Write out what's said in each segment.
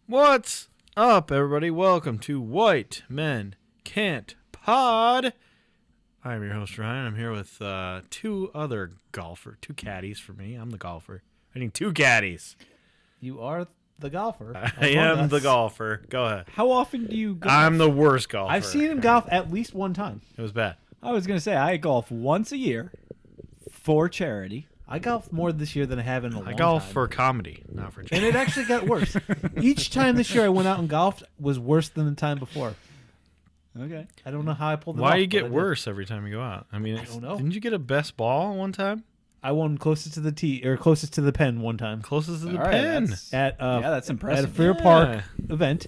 What's up, everybody? Welcome to White Men Can't Pod. I'm your host, Ryan. I'm here with two caddies for me. I'm the golfer. I need two caddies. You are the golfer. I am the golfer. Go ahead. How often do you golf? I'm the worst golfer. I've seen him golf at least one time. It was bad. I was going to say, I golf once a year for charity. I golfed more this year than I have in a long time. I golf for comedy, not for charity. And it actually got worse. Each time this year I went out and golfed was worse than the time before. Okay. I don't know how I pulled it off. Why do you get worse every time you go out? I mean, I don't know. Didn't you get a best ball one time? I won closest to the tee or closest to the pen one time. Closest to the All right, pen. that's impressive. At a Fair Park event.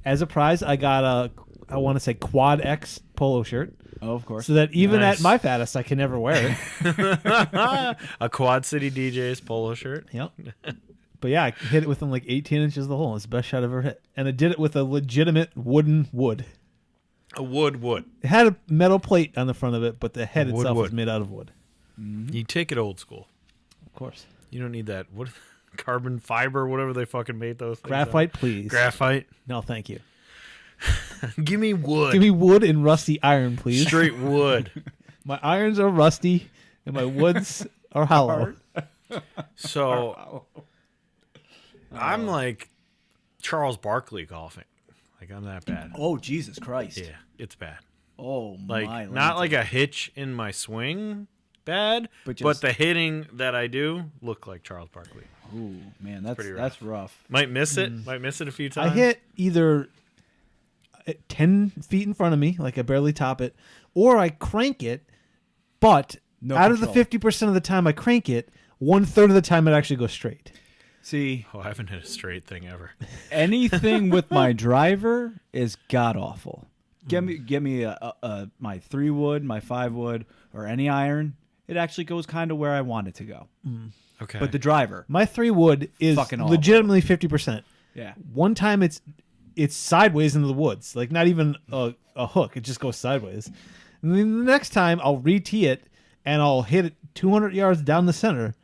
As a prize, I got I want to say Quad X polo shirt. Oh, of course. So that even Nice. at my fattest, I can never wear it. A Quad City DJ's polo shirt. Yep. But yeah, I hit it within like 18 inches of the hole. It's the best shot I've ever hit. And I did it with a legitimate wood. A wood. It had a metal plate on the front of it, but the head itself Wood. was made out of wood. You take it old school. Of course. You don't need that carbon fiber, whatever they fucking made those things. Graphite, please. Graphite. No, thank you. Give me wood. Give me wood and rusty iron, please. Straight wood. My irons are rusty, and my woods are hollow. So I'm like Charles Barkley golfing. Like I'm that bad. Oh, Jesus Christ. Yeah, it's bad. Oh, Like my. not like a hitch in my swing bad, But but just- the hitting that I do look like Charles Barkley. Ooh, man, pretty that's rough. Might miss it. Might miss it a few times. I hit either 10 feet in front of me, like I barely top it, or I crank it, but No out control. of the 50% of the time I crank it, 1/3 of the time it actually goes straight. See, Oh, I haven't hit a straight thing ever. anything with my driver is god awful. Get me a my 3-wood, my 5-wood, or any iron. It actually goes kind of where I want it to go. Okay. But the driver, My 3-wood is Fucking awful. legitimately 50%. yeah. One time it's sideways into the woods, like not even a hook. It just goes sideways. And then the next time I'll re-tee it and I'll hit it 200 yards down the center.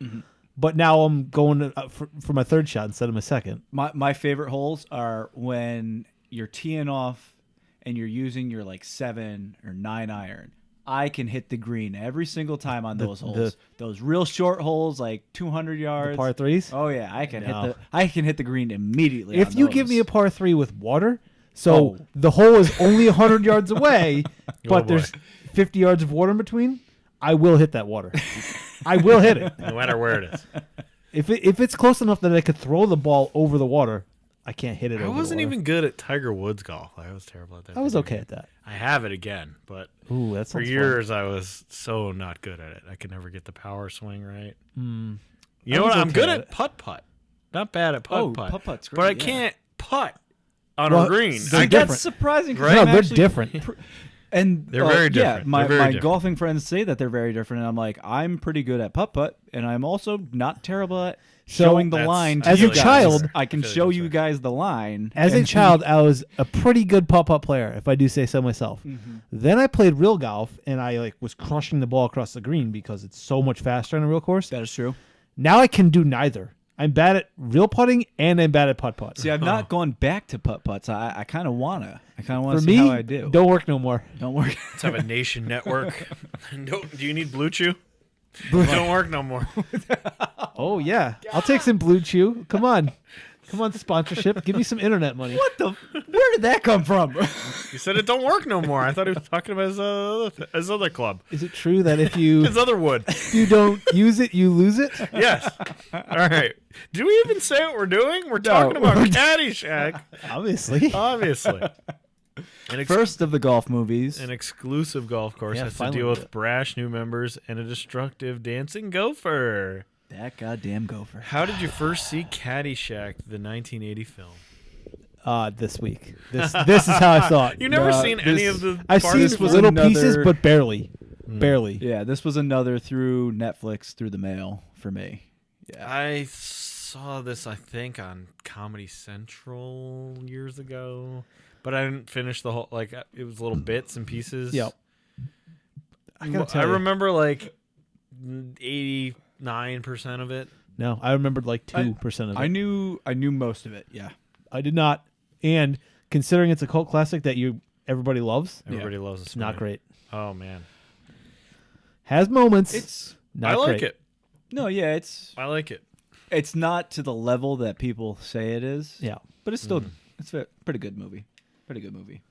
But now I'm going for my third shot instead of my second. My favorite holes are when you're teeing off and you're using your like 7 or 9 iron. I can hit the green every single time on those holes. Those real short holes, like 200 yards. Par threes. Oh yeah, I can No. hit the green immediately. If on you those. give me a par 3 with water, so Oh. the hole is only 100 yards away, but boy. there's 50 yards of water in between, I will hit that water. I will hit it. no matter where it is. If it's close enough that I could throw the ball over the water, I can't hit it I over wasn't the water. even good at Tiger Woods golf. I was terrible at that. I was okay at that. I have it again, but Ooh, that for sounds years I was so not good at it. I could never get the power swing right. You I know was what? I'm okay good at at putt-putt. Not bad at putt-putt. putt-putt's But I great, yeah. can't putt on Well, a green. they're I different. That's surprising. 'cause Right? I'm No, they're actually different. And They're very Yeah, different. my They're very my different. golfing friends say that they're very different, and I'm like, I'm pretty good at putt putt, and I'm also not terrible at So- showing the That's- line. To As you a guys. child- I can I feel like show that's you right. guys the line. As a and- child, I was a pretty good putt-putt player, if I do say so myself. Then I played real golf, and I was crushing the ball across the green because it's so much faster on a real course. that is true. Now I can do neither. I'm bad at real putting, and I'm bad at putt-putt. See, I've not gone back to putt putts. I kind of wanna. I kind of want For to see me, how I do. don't work no more. Don't work. Let's have a nation network. Do you need Blue Chew? Don't work no more. Oh, yeah. I'll take some Blue Chew. Come on, sponsorship. Give me some internet money. What the? Where did that come from? You said it don't work no more. I thought he was talking about his other club. Is it true that if you His other wood. don't use it, you lose it? Yes. All right. Do we even say what we're doing? We're talking about Caddyshack, Obviously. obviously. First of the golf movies. An exclusive golf course Yeah, has to finally deal we did with it. brash new members and a destructive dancing gopher. That goddamn gopher. How did you first see Caddyshack, the 1980 film? This week. This is how I saw it. You never No, seen any this- of the I've parts? seen this was little another- pieces, but barely. Barely. Yeah, this was another through Netflix through the mail for me. Yeah. I saw this, I think, on Comedy Central years ago, but I didn't finish the whole. Like, it was little bits and pieces. Yep. I gotta I tell you. remember like 89% of it. No, I remembered like 2% of it. I knew most of it. Yeah. I did not. And considering it's a cult classic that everybody loves, Everybody loves a it's not great. Oh man, Has moments. It's not I like great. it. no, yeah, it's I like it. not to the level that people say it is. Yeah. But it's still it's a pretty good movie. Pretty good movie.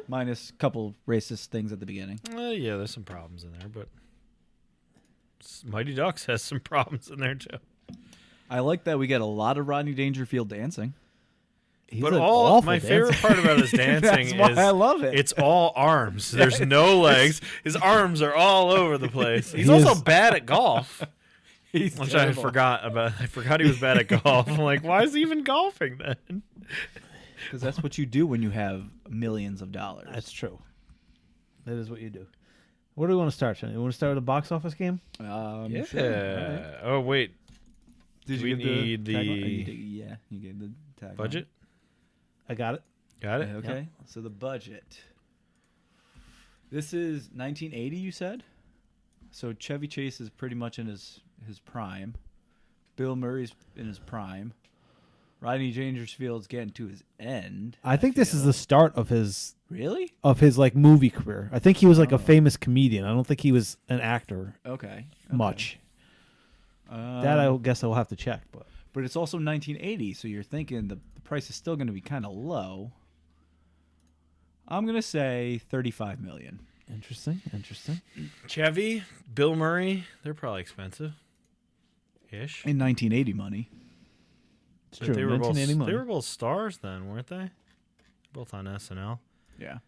Minus a couple racist things at the beginning. Yeah, there's some problems in there, but Mighty Ducks has some problems in there too. I like that we get a lot of Rodney Dangerfield dancing. He's But an all awful my dancer. favorite part about his dancing That's why is I love it. it's all arms. There's no legs. His arms are all over the place. He's He also is- bad at golf, He's which I forgot about. I forgot he was bad at golf. I'm like, why is he even golfing then? Because that's what you do when you have millions of dollars. That's true. That is what you do. Where do we want to start, Johnny? You want to start with a box office game? Yeah. Sure. All right. Oh wait, Did we you need give the tagline? the Yeah, you gave the tagline. budget. I got it. Got it. Okay, so the budget. This is 1980, you said? So Chevy Chase is pretty much in his prime. Bill Murray's in his prime. Rodney Dangerfield's getting to his end. I think this is the start of his Really? like movie career. I think he was like a famous comedian. I don't think he was an actor Okay. much. That I guess I'll have to check. But it's also 1980, so you're thinking the price is still going to be kind of low. I'm going to say 35 million. Interesting. Chevy, Bill Murray, they're probably expensive. Ish. In 1980 money. It's true. They were both 1980 money. they were both stars then, weren't they? Both on SNL. Yeah.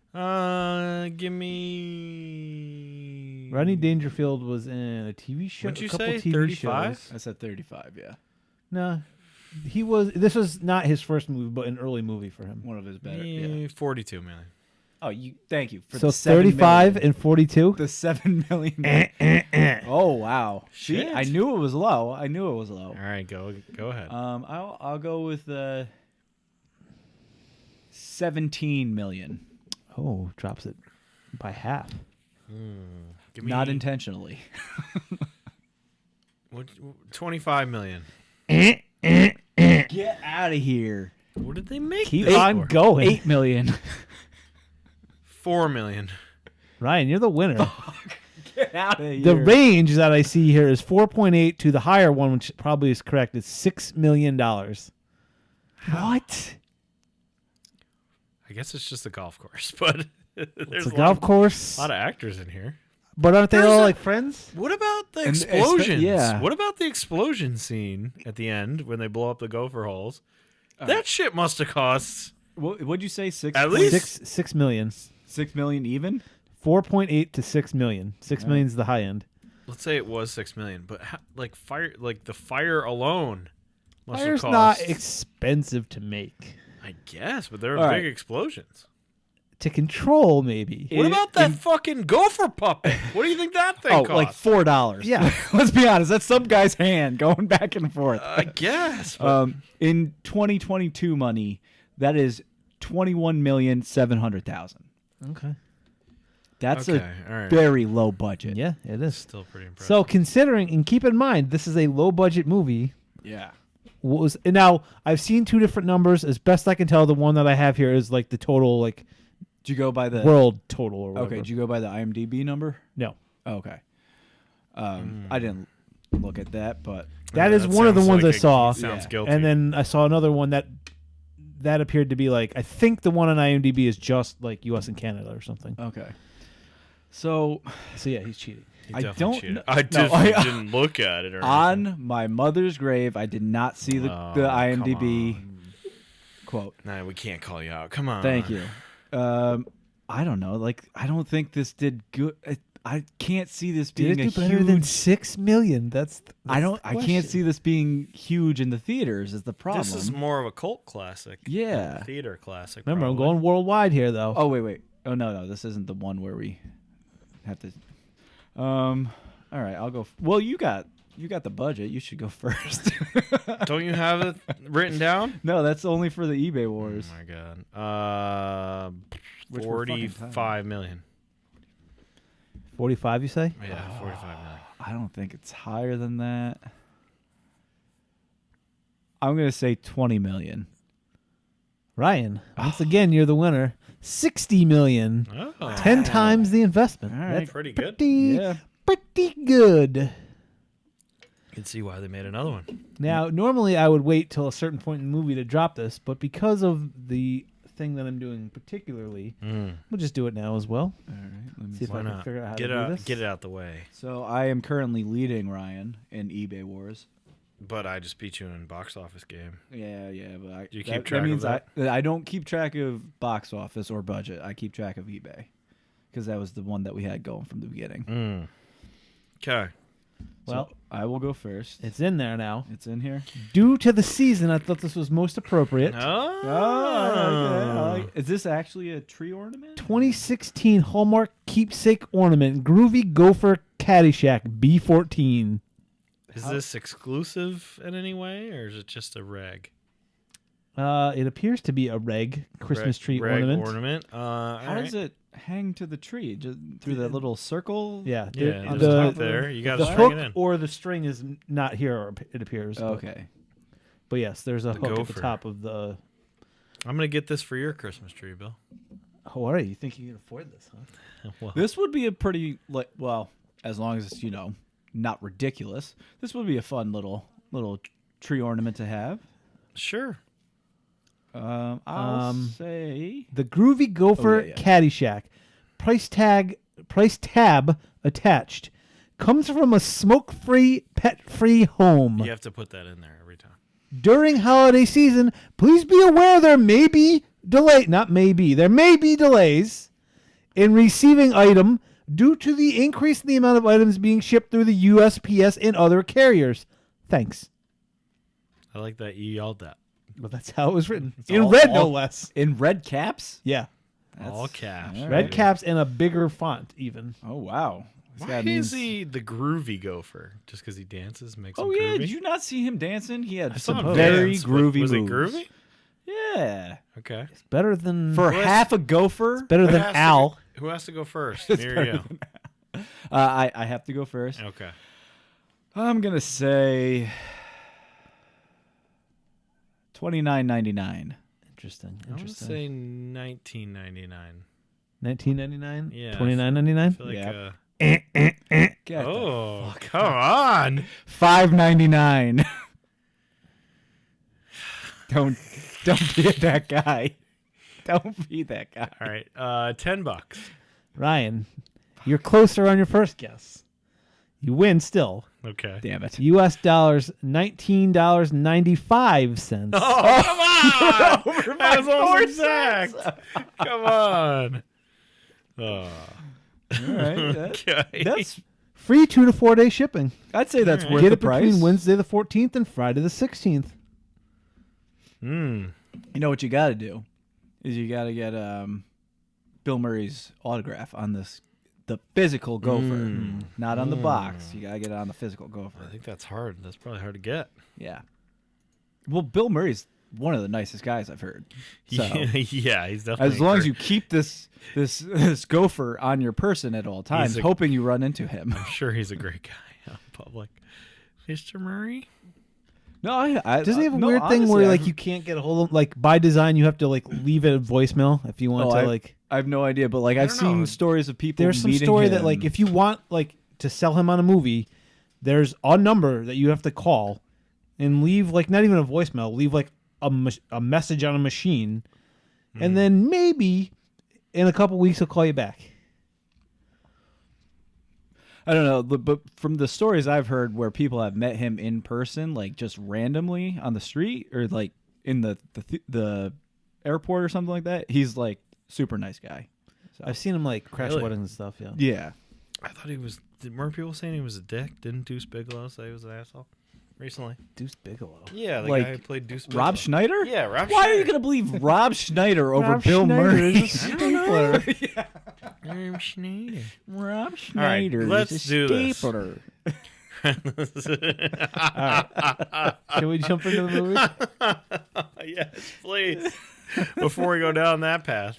Give me. Rodney Dangerfield was in a TV show. What'd you a couple say, TV 35? shows. I said 35, yeah. No, he was. This was not his first movie, but an early movie for him. One of his better. Yeah. 42 million. Oh, thank you for So the 7 35 million. and 42. The 7 million. Oh wow! See, Shit. I knew it was low. All right, go ahead. I'll go with 17 million. Oh, drops it by half. Give me Not intentionally. 25 million. Get out of here. What did they make? Keep this on for? going. 8 million. 4 million. Ryan, you're the winner. Get out of here. The range that I see here is 4.8 to the higher one, which probably is correct, is $6 million. What? I guess it's just a golf course, but It's there's a golf course. a lot of actors in here. But aren't they There's all a- like friends? What about the And explosions? yeah. What about the explosion scene at the end when they blow up the gopher holes? That shit must have cost What'd you say? 6 At least- $6 million. 6 million even? 4.8 to $6 million. $6 million is the high end. let's say it was 6 million, but the fire alone must Fire's have not cost. expensive to make. I guess, but there All are right. big explosions. To control, maybe. What about that fucking gopher puppet? What do you think that thing Oh, cost? like $4. Yeah. Let's be honest. That's some guy's hand going back and forth. I guess. But In 2022 money, that is 21,700,000. Okay. That's okay, a all right. very low budget. Yeah, it is. Still pretty impressive. So considering, and keep in mind, this is a low budget movie. Yeah. What was and now I've seen two different numbers. As best I can tell, the one that I have here is like the total, like Did you go by the world total or whatever. Okay, did you go by the IMDb number? No, Oh, okay. I didn't look at that, but that is one of the sounds ones like I saw. Sounds Yeah. guilty. And then I saw another one that appeared to be like, I think the one on IMDb is just like U.S. and Canada or something. okay. So So yeah, he's cheating. He I definitely don't cheated. kn- I no, definitely I- didn't look at it or anything. on my mother's grave, I did not see the Oh, IMDb come quote. Nah, we can't call you out. Come on. Thank you. I don't know. Like, I don't think this did good. I can't see this Did being it a do better than huge. $6 million? That's I the can't question. see this being huge in the theaters. Is the problem? This is more of a cult classic. Yeah. Theater classic. Remember, I'm probably. going worldwide here, though. Oh wait. Oh no, this isn't the one where we have to. All right, I'll go. Well, you got the budget. You should go first. Don't you have it written down? No, that's only for the eBay wars. Oh my god. Which we're fucking 45 million. 45, you say? Yeah, 45 million. I don't think it's higher than that. I'm gonna say 20 million. Ryan, once again, you're the winner. $60 million. Oh, 10 times the investment. All right. That's pretty good. pretty good. You can see why they made another one. Now, normally I would wait till a certain point in the movie to drop this, but because of the thing that I'm doing particularly, we'll just do it now as well. All right. Let me See if I Why can not? figure out how to do this. Get it out the way. So I am currently leading Ryan in eBay Wars. But I just beat you in box office game. Yeah, but Do you keep track of that? I don't keep track of box office or budget. I keep track of eBay because that was the one that we had going from the beginning. Okay. Well, So I will go first. it's in there now. It's in here. Due to the season, I thought this was most appropriate. Oh. Is this actually a tree ornament? 2016 Hallmark keepsake ornament, Groovy Gopher Caddyshack B14. Is this exclusive in any way, or is it just a reg? It appears to be a Christmas tree ornament. How does it hang to the tree? Just through that little circle? Yeah, Yeah, on there's the- a hook there. You got the to string hook it in. or the string is not here. It appears. Okay. But yes, there's a hook at gopher. the top of the. I'm gonna get this for your Christmas tree, Bill. Oh, all right. You think you can afford this, huh? Well, This would be a pretty, as long as it's, not ridiculous. This would be a fun little tree ornament to have. sure. I'll say The Groovy Gopher yeah. Caddyshack, price tab attached, comes from a smoke-free, pet-free home. You have to put that in there every time. During holiday season, please be aware there may be delays in receiving item due to the increase in the amount of items being shipped through the USPS and other carriers. Thanks. I like that you yelled that. Well, that's how it was written. It's In all- red, no all- less. in red caps. Yeah. All caps. all Red right. caps and a bigger font, even. Oh wow. This Why guy means- is he the groovy gopher? Just because he dances makes him Oh yeah, groovy? did you not see him dancing? He had I saw some him very dance. groovy Was it moves. groovy? Yeah. Okay. It's better than For Who has- half a gopher, better Who than has to Al. go- Who has to go first? Me or you? I have to go first. Okay. I'm gonna say $29.99. Interesting. I'm gonna say 1999. 1999. Yeah. $29.99. I feel like Yeah. Get the oh, come on. $5.99. Don't be that guy. Don't be that guy. All right. $10. Ryan, you're closer on your first guess. You win still. Okay. Damn it. U.S. dollars, $19.95. Oh, come on. That was almost exact. Come on. Oh. All right. Okay. That's. Free 2 to 4 day shipping. I'd say that's All right. worth Get the it price. between Wednesday the 14th and Friday the 16th. Hmm. You know what you got to do is you got to get Bill Murray's autograph on the physical gopher, not on the box. You got to get it on the physical gopher. I think that's hard. That's probably hard to get. Yeah. Well, Bill Murray's one of the nicest guys I've heard. So Yeah, he's definitely. as long as you keep this gopher on your person at all times, a- hoping you run into him. I'm sure he's a great guy out in public. Mr. Murray? No, I Doesn't he have a no, weird thing where honestly, like you can't get a hold of like by design you have to like leave it a voicemail if you want Oh, to like I have no idea, but like I've don't know. seen stories of people. there's some meeting story him. that like if you want like to sell him on a movie, there's a number that you have to call and leave like not even a voicemail, leave like a message on a machine, and then maybe in a couple weeks he'll call you back. I don't know, but from the stories I've heard where people have met him in person, like just randomly on the street or like in the airport or something like that, he's like super nice guy. So, I've seen him like crash Really? weddings and stuff. Yeah. yeah. I thought he was. Weren't people saying he was a dick? Didn't Deuce Bigelow say he was an asshole recently? Deuce Bigelow. Yeah, the Like, guy who played Deuce Bigelow. Rob Schneider? Yeah, Rob Why are Schneider. you going to believe Rob Schneider over Rob Bill Schneider Murray? is a stapler. Rob Schneider. Rob Schneider. let's is a do this. stapler. Can we jump into the movie? Yes, please. Before we go down that path.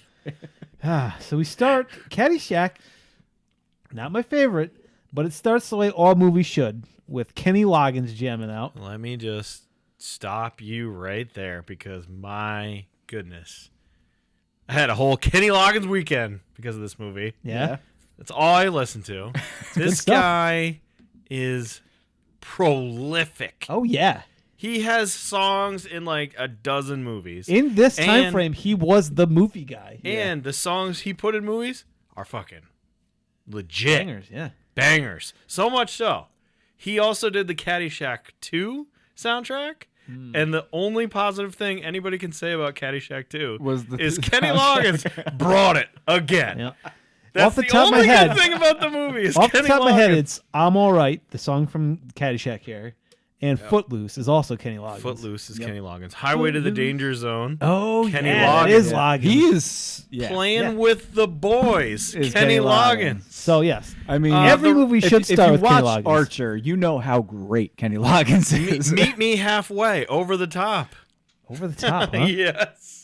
So we start Caddyshack. Not my favorite, but it starts the way all movies should, with Kenny Loggins jamming out. Let me just stop you right there because my goodness. I had a whole Kenny Loggins weekend because of this movie. Yeah. That's all I listened to. This stuff. guy is prolific. Oh yeah. He has songs in like a dozen movies. In this time And- frame, he was the movie guy. And the songs he put in movies are fucking legit. Bangers, yeah. Bangers. So much so. He also did the Caddyshack 2 soundtrack. And the only positive thing anybody can say about Caddyshack 2 is Kenny Loggins brought it again. Yeah. That's Off the the top of my only head- good thing about the movie is Off Kenny the top of my head, Loggins. it's "I'm All Right," the song from Caddyshack here, and "Footloose" is also Kenny Loggins. Footloose is Kenny Loggins. Highway to the Danger Zone. Oh Kenny yeah, that Loggins. is Loggins. He is Playing with the boys. Is Kenny Kenny Loggins. So yes, I mean, every movie should start if with you Kenny watch Loggins. Archer, you know how great Kenny Loggins is. Meet me halfway. Over the top. Over the top, huh? Yes.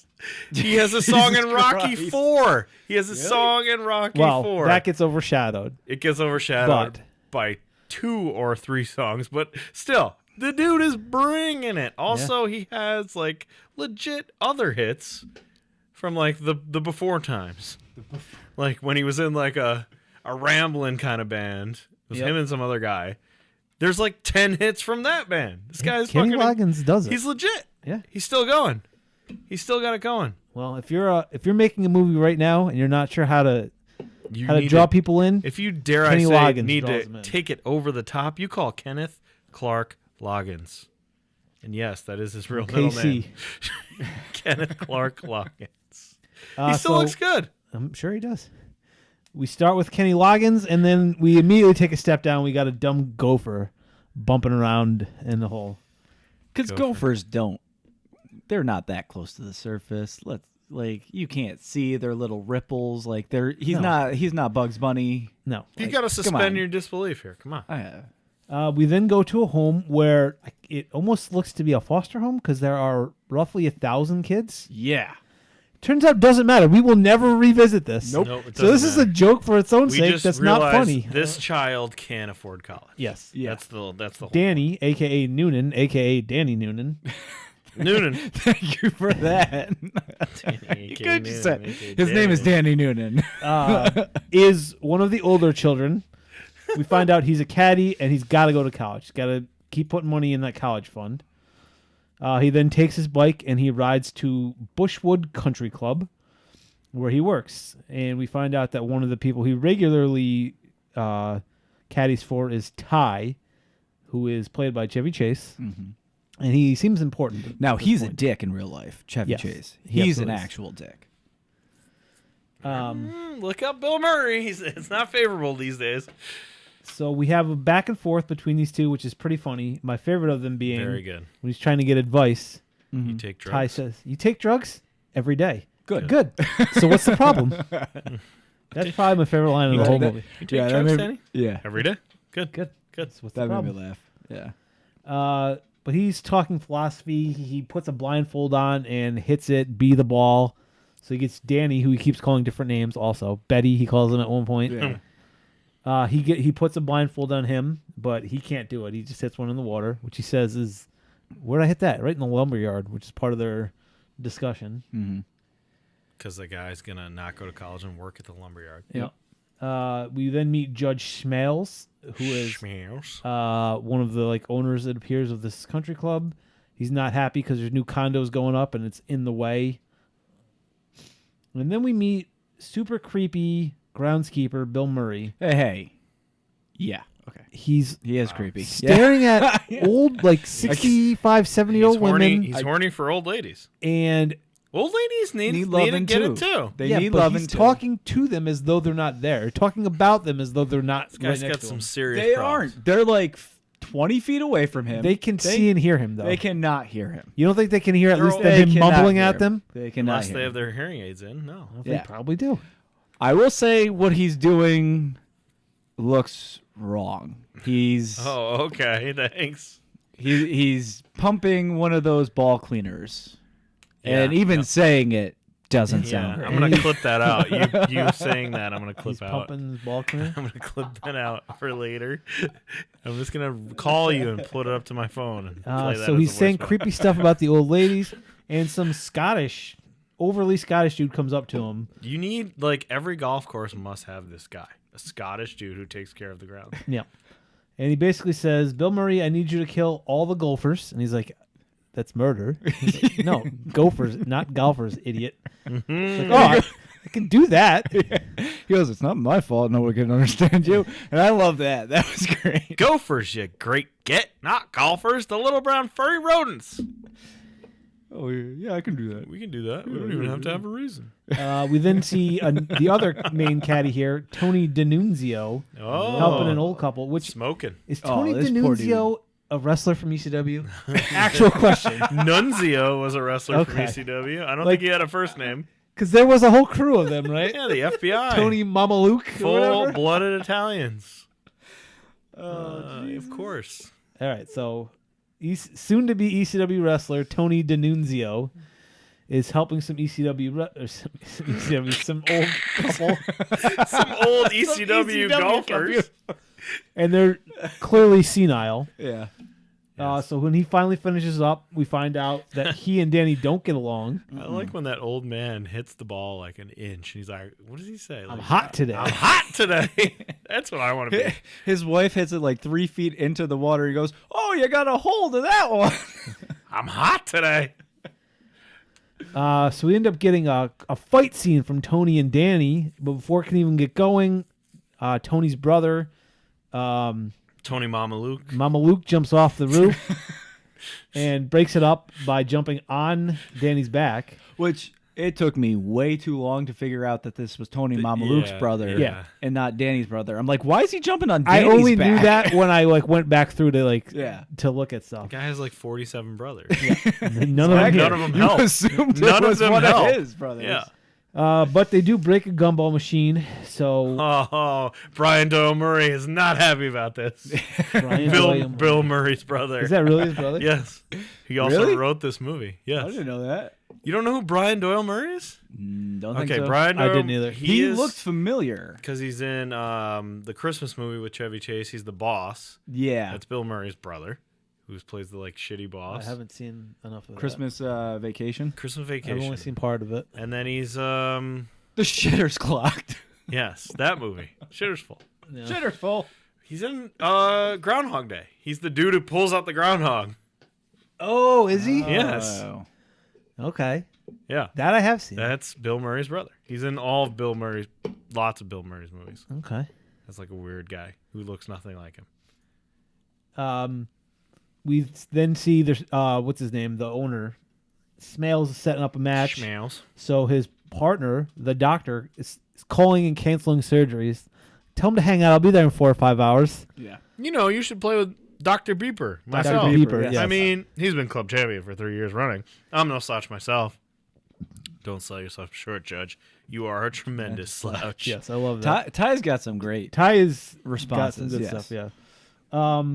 He has a song in Rocky Christ. 4. He has a song in Rocky Well, 4. that gets overshadowed. It gets overshadowed But- by 2 or 3 songs, but still, the dude is bringing it. Also, he has like legit other hits from like the before times. Like when he was in like a rambling kind of band. It was Yep. him and some other guy. There's like 10 hits from that band. This guy's Kenny fucking Loggins does it. He's legit. Yeah. He's still going. He's still got it going. Well, if you're making a movie right now and you're not sure how to You draw need to- people in, If you dare Kenny I say Loggins need draws to them in. take it over the top, you call Kenneth Clark Loggins. And yes, that is his real middle name. KC. Kenneth Clark Loggins. Uh, He still so- looks good. I'm sure he does. We start with Kenny Loggins, and then we immediately take a step down. We got a dumb gopher bumping around in the hole. Because Gopher. gophers don't. They're not that close to the surface. You can't see their little ripples. Like he's No. not Bugs Bunny. No. You Like, got to come suspend on. your disbelief here. Come on. We then go to a home where it almost looks to be a foster home because there are roughly 1,000 kids. Yeah. Turns out, doesn't matter. We will never revisit this. Nope, it So this doesn't is a matter. joke for its own We sake. just That's not realized funny. This child can't afford college. Yes. Yeah. That's the whole Danny, aka Noonan, aka Danny Noonan. Noonan. Thank you for that. Danny, You aka could just say Noonan, aka his name is Danny Noonan. Is one of the older children. We find out he's a caddy and he's got to go to college. He's got to keep putting money in that college fund. He then takes his bike and he rides to Bushwood Country Club, where he works. And we find out that one of the people he regularly caddies for is Ty, who is played by Chevy Chase. Mhm. And he seems important. Now at this he's a point. dick in real life, Chevy Yes, Chase. he He's an absolutely is. actual dick. Look up Bill Murray. It's not favorable these days. So we have a back and forth between these two, which is pretty funny. My favorite of them being Very good. when he's trying to get advice. You take Ty drugs. says, "You take drugs every day. Good. Good. So what's the problem?" That's probably my favorite line of the whole movie. You take Yeah, that drugs, made me- Danny? Yeah. Every day? Good. Good. Good. What's the That made problem? me laugh. Yeah. But he's talking philosophy. He puts a blindfold on and hits it, be the ball. So he gets Danny, who he keeps calling different names also. Betty, he calls him at one point. Yeah. He puts a blindfold on him, but he can't do it. He just hits one in the water, which he says is, where'd I hit that? Right in the lumberyard, which is part of their discussion. Mm-hmm. Because the guy's going to not go to college and work at the lumberyard. Yeah. We then meet Judge Schmales, who is Schmears. one of the owners, it appears, of this country club. He's not happy because there's new condos going up and it's in the way. And then we meet super creepy groundskeeper Bill Murray. Hey. Yeah. Okay. He is creepy. staring at old 65, 70-year-old women, He's horny for old ladies. and Old ladies need to loving get too. it too. They yeah, need but loving he's too. talking to them as though they're not there, talking about them as though they're not This right guy's next got to some him. serious They problems. aren't. They're like 20 feet away from him. They can see and hear him, though. They cannot hear him. You don't think they can hear at least They him cannot mumbling hear at him. them? They cannot Unless hear they him. have their hearing aids in. No. They Yeah. probably do. I will say what he's doing looks wrong. He's Oh, okay. Thanks. he's pumping one of those ball cleaners, Yeah, and even yep. saying it doesn't Yeah, sound I'm great. going to clip that out. You saying that, I'm going to clip He's out. pumping his ball cleaner. I'm going to clip that out for later. I'm just going to call you and put it up to my phone. And play that So as he's a saying voicemail. creepy stuff about the old ladies and some Scottish overly Scottish dude comes up to him. You need, like, every golf course must have this guy, a Scottish dude who takes care of the ground. Yeah. And he basically says, Bill Murray, I need you to kill all the golfers. And he's like, that's murder. He's like, no, gophers, not golfers, idiot. Mm-hmm. Like, I can do that. He goes, it's not my fault. No one can understand you. And I love that. That was great. Gophers, you great get, not golfers, the little brown furry rodents. Oh, yeah, I can do that. We can do that. We don't even have to have a reason. We then see the other main caddy here, Tony D'Annunzio, helping an old couple. Which Smoking. is Tony this poor D'Annunzio a wrestler from ECW? Actual question. Nunzio was a wrestler from Okay. ECW. I don't Like- think he had a first name. Because there was a whole crew of them, right? Yeah, the FBI. Tony Mamaluke or whatever. Full-blooded Italians. Of course. All right, so soon-to-be ECW wrestler Tony D'Annunzio is helping some some old couple, Some old ECW golfers. and they're clearly senile. Yeah. So when he finally finishes up, we find out that he and Danny don't get along. I like when that old man hits the ball like an inch. He's like, what does he say? Like, I'm hot today. I'm hot today. That's what I want to be. His wife hits it like 3 feet into the water. He goes, oh, you got a hold of that one. I'm hot today. So we end up getting a fight scene from Tony and Danny, but before it can even get going, Tony's brother, Tony Mama Luke. Mama Luke, jumps off the roof and breaks it up by jumping on Danny's back. Which it took me way too long to figure out that this was Tony Mamaluke's brother yeah. and not Danny's brother. I'm like, why is he jumping on I Danny's only back? knew that when I went back through to to look at The stuff. guy has like 47 brothers. None of them None hit. of them You help. assumed None it of was them one help. of his brothers. Yeah. But they do break a gumball machine, so Oh, Brian Doyle Murray is not happy about this. Brian Doyle- Bill Murray's brother. Is that really his brother? Yes. He also Really? wrote this movie. Yes. I didn't know that. You don't know who Brian Doyle Murray is? Don't think Okay, so. Brian Doyle. I didn't either. He is, looked familiar. because he's in the Christmas movie with Chevy Chase. He's the boss. Yeah. That's Bill Murray's brother, who plays the like shitty boss. I haven't seen enough of Christmas Vacation. Christmas that. Vacation. I've only seen part of it. And then he's The shitter's clocked. yes, that movie. Shitter's Full. Yeah. Shitter's full. He's in Groundhog Day. He's the dude who pulls out the groundhog. Oh, is he? Yes. Oh. Okay, Yeah. that I have seen. That's Bill Murray's brother. He's in all of lots of Bill Murray's movies. Okay. That's like a weird guy who looks nothing like him. We then see there's what's his name, the owner, Smales is setting up a match. Schmales. So his partner, the doctor, is calling and canceling surgeries. Tell him to hang out. I'll be there in 4 or 5 hours. Yeah. You know, you should play with Dr. Beeper myself. Dr. Beeper, yes. I mean, he's been club champion for 3 years running. I'm no slouch myself. Don't sell yourself short, Judge. You are a tremendous slouch. Yes, I love that. Ty's got some great. Ty is Responses, got some good yes. stuff. Yeah.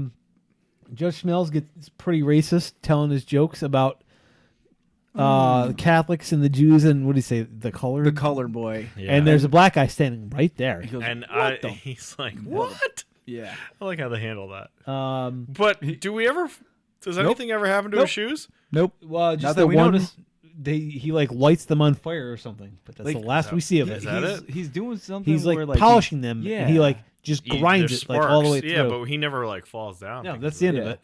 Judge Smells gets pretty racist, telling his jokes about the Catholics and the Jews and what do you say, the color? The color boy. Yeah. And there's a black guy standing right there. He goes, And what the? he's like, what? Yeah. I like how they handle that. Um, But does anything ever happen to Nope. his shoes? Nope. well, just Not the that we one. noticed. He like lights them on fire or something, but that's Like, the last we see of it. is that he's, it? He's doing something. He's like where, like polishing them, Yeah. and he like just grinds There's it like all the way sparks. through. Yeah, but he never like falls down. No, because that's of the end Yeah. of it.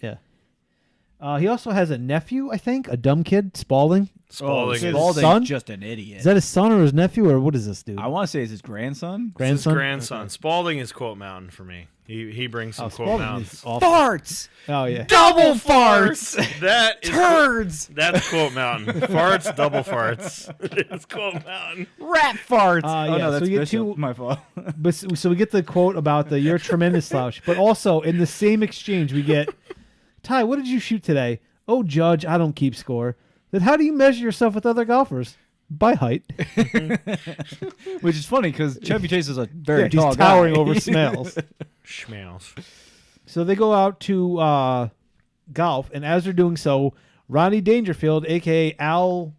Yeah. He also has a nephew, I think, a dumb kid, Spalding. Spalding is- is Spalding's son? just an idiot. Is that his son or his nephew, or what is this dude? I want to say it's his grandson. It's his grandson. grandson. Spalding is quote mountain for me. He brings some Oh, quote Spalding mountains. is awful. Farts. Oh yeah. Double farts. That is Turds. That's quote mountain. Farts, double farts. It's quote mountain. Rat farts. Yeah, Oh no, so that's we get Bishop. two- My fault. But so we get the quote about the "you're a tremendous slouch," but also in the same exchange we get, Ty, what did you shoot today? Oh, Judge, I don't keep score. Then how do you measure yourself with other golfers? By height. Which is funny because Chevy Chase is a very He's tall towering guy. over Smales. Schmales. So they go out to golf, and as they're doing so, Ronnie Dangerfield, a.k.a. Al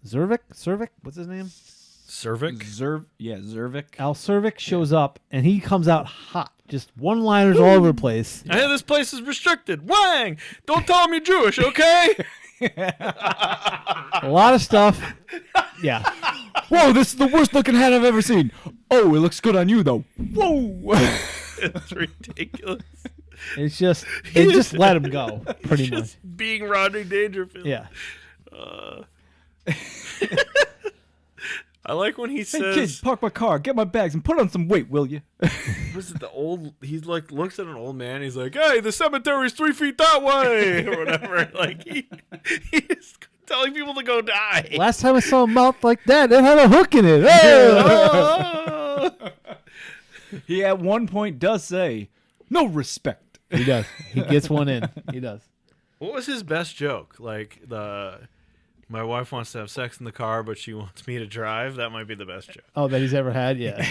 Zervik, what's his name? Cervic. Zervik. Al Cervik shows up, and he comes out hot. Just one-liners all over the place. I hear this place is restricted. Wang! Don't tell him you're Jewish, okay? A lot of stuff. Yeah. Whoa, this is the worst looking hat I've ever seen. Oh, it looks good on you though. Whoa. It's ridiculous. It's just they just let him go, pretty much. Just being Rodney Dangerfield. Yeah. I like when he Hey says, kid, park my car, get my bags, and put on some weight, will you? was it the old, he's like, looks at an old man, he's like, hey, the cemetery's 3 feet that way, or whatever. Like, he's telling people to go die. Last time I saw a mouth like that, it had a hook in it. Oh! He at one point does say, no respect. He does. He gets one in. He does. What was his best joke? Like, my wife wants to have sex in the car, but she wants me to drive? That might be the best joke. Oh, that he's ever had? Yeah.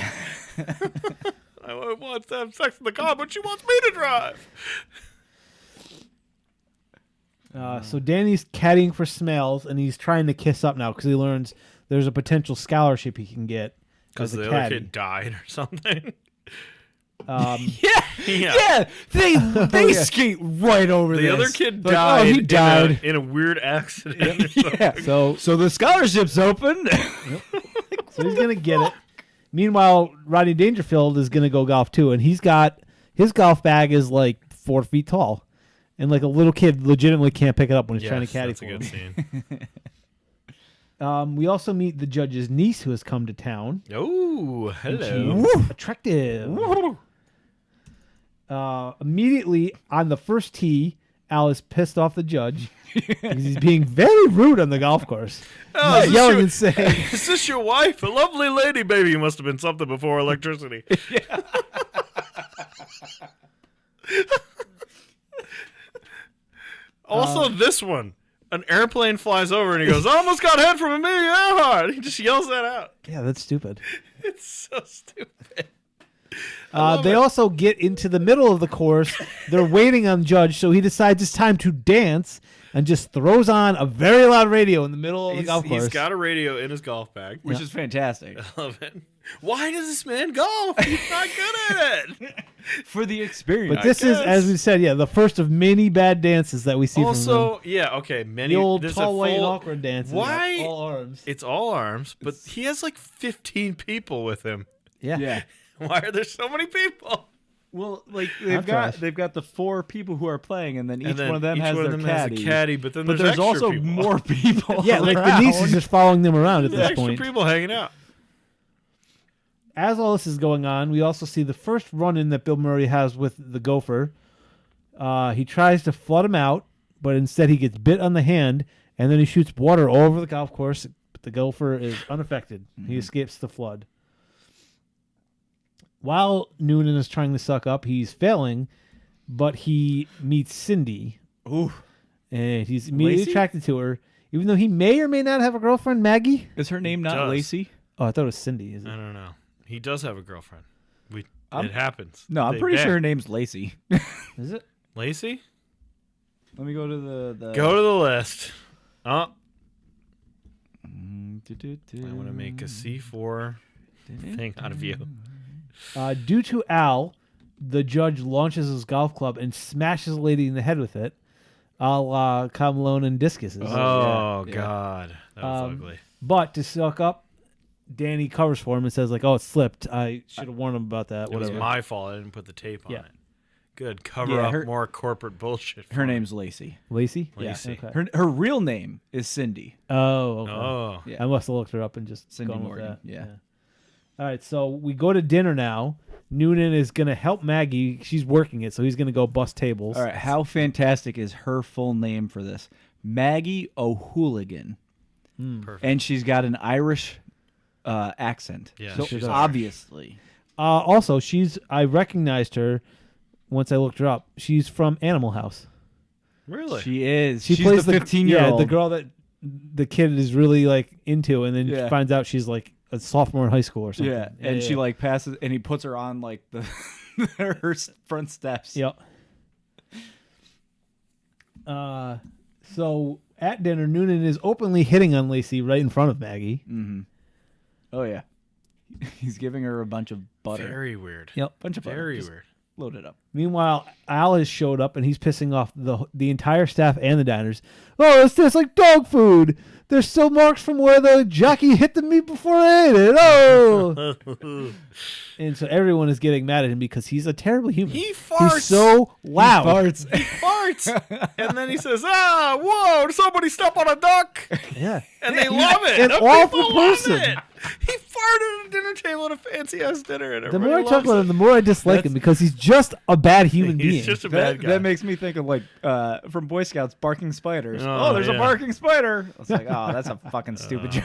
My wife wants to have sex in the car, but she wants me to drive. So Danny's caddying for Smells, and he's trying to kiss up now because he learns there's a potential scholarship he can get Because as a the caddy. other kid died or something. Yeah, they skate right over The other other kid Like, died, oh, he died. in a weird accident or something. Yeah. So the scholarship's open. So he's gonna get it. Meanwhile, Rodney Dangerfield is gonna go golf too, and he's got his golf bag is like 4 feet tall, and like a little kid legitimately can't pick it up when he's trying to caddy that's for a him. good scene. We also meet the judge's niece who has come to town. Oh, hello. She's attractive. Immediately on the first tee, Al is pissed off the judge because he's being very rude on the golf course. Oh, He's yelling and saying, Is this your wife? A lovely lady, baby. You must have been something before electricity. Also, this one. An airplane flies over and he goes, I almost got hit from Amelia Earhart. He just yells that out. yeah, that's stupid. It's so stupid. They also get into the middle of the course. They're waiting on Judge, so he decides it's time to dance and just throws on a very loud radio in the middle of the golf course. He's got a radio in his golf bag. Which is fantastic. I love it. Why does this man golf? He's not good at it. For the experience. But this is, as we said, the first of many bad dances that we see from Also, him. yeah, okay. Many, The old there's tall, a white, and full- awkward dance. Why? All arms. It's all arms, but he has like 15 people with him. Yeah. Yeah. Why are there so many people? Well, like Entourage. they've got the 4 people who are playing, and then each And then one of them each has one their of them has a caddy. caddy, but then But there's there's extra also people. more people. Yeah, like the around. niece is just following them around at There's this extra point. people hanging out. As all this is going on, we also see the first run-in that Bill Murray has with the gopher. He tries to flood him out, but instead he gets bit on the hand, and then he shoots water all over the golf course, but the gopher is unaffected. He escapes the flood. While Noonan is trying to suck up, he's failing, but he meets Cindy. Ooh. And he's immediately Lacey? attracted to her, even though he may or may not have a girlfriend, Maggie. Is her name not does. Lacey? Oh, I thought it was Cindy. Is it? I don't know. He does have a girlfriend. I'm- It happens. No, I'm They pretty bang. sure her name's Lacey. Is it? Lacey? Let me go to the Go to the list. Oh, I want to make a C4 thing out of you. Due to Al, the judge launches his golf club and smashes a lady in the head with it, a la Camelone and Discuses. Oh, yeah. God. That was Um, ugly. But to suck up, Danny covers for him and says, like, oh, it slipped. I should have warned him about that. It was Whatever. my fault. I didn't put the tape on Yeah. it. Good. Cover Yeah, up her- more corporate bullshit. for Her me. name's Lacey. Lacey? Lacey. Okay. Her real name is Cindy. Oh, okay. Oh. Yeah. I must have looked her up and just Cindy gone Morgan, with that. yeah. All right, so we go to dinner now. Noonan is going to help Maggie. She's working it, so he's going to go bust tables. All right, how fantastic is her full name for this? Maggie O'Hooligan. Perfect. And she's got an Irish accent. Yeah, so she's obviously. Also, I recognized her once I looked her up. She's from Animal House. Really? She is. She She's plays the 15-year-old. Yeah, the girl that the kid is really like into, and then Yeah. finds out she's like a sophomore in high school or something. Yeah, and she like passes, and he puts her on like the her front steps. Yep. So at dinner, Noonan is openly hitting on Lacey right in front of Maggie. Mm-hmm. Oh yeah, he's giving her a bunch of butter. Very weird. Yep. Bunch of butter. Very Just weird. Load it up. Meanwhile, Al has showed up and he's pissing off the entire staff and the diners. Oh, it's tastes like dog food. There's still marks from where the jockey hit the meat before I ate it. Oh! And so everyone is getting mad at him because he's a terrible human. He farts. He's so loud. He farts. And then he says, whoa, somebody step on a duck. Yeah. And they love it. An The awful people love person. it. He farted at a dinner table at a fancy-ass dinner. And The more I everybody talk about loves him, the more I dislike him because he's just a bad human being. He's just a bad guy. That makes me think of like from Boy Scouts, barking spiders. Oh, There's a yeah. barking spider. I was like, oh, that's a fucking stupid joke.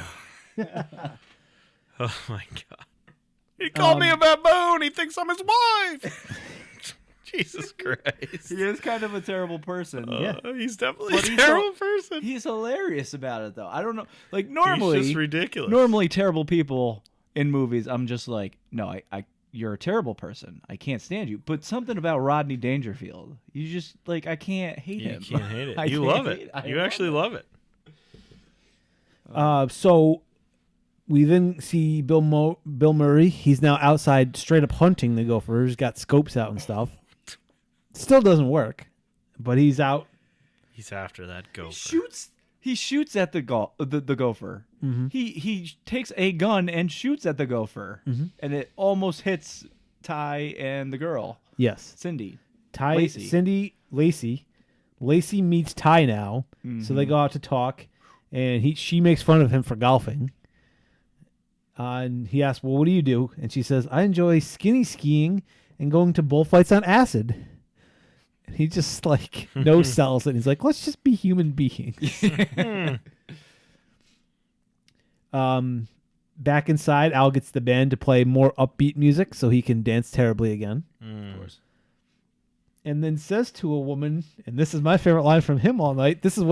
Oh, my God. He called me a baboon. He thinks I'm his wife. Jesus Christ. He is kind of a terrible person. He's definitely But a he's terrible person. He's hilarious about it, though. I don't know. Like, normally, He's just ridiculous. normally terrible people in movies, I'm just like, no, you're a terrible person. I can't stand you. But something about Rodney Dangerfield, you just, like, I can't hate him. You can't hate it. I You can't love hate it. You actually love it. So we then see Bill Murray. He's now outside straight up hunting the gophers, got scopes out and stuff. Still doesn't work, but he's out. He's after that gopher. He shoots at the gopher. Mm-hmm. He takes a gun and shoots at the gopher, and it almost hits Ty and the girl. Yes. Cindy. Lacey. Cindy, Lacey. Lacey meets Ty now, so they go out to talk, and she makes fun of him for golfing. And he asks, well, what do you do? And she says, I enjoy skinny skiing and going to bullfights on acid. And he just, like, no-sells it. He's like, let's just be human beings. Back inside, Al gets the band to play more upbeat music so he can dance terribly again. Of course. And then says to a woman, and this is my favorite line from him all night. This is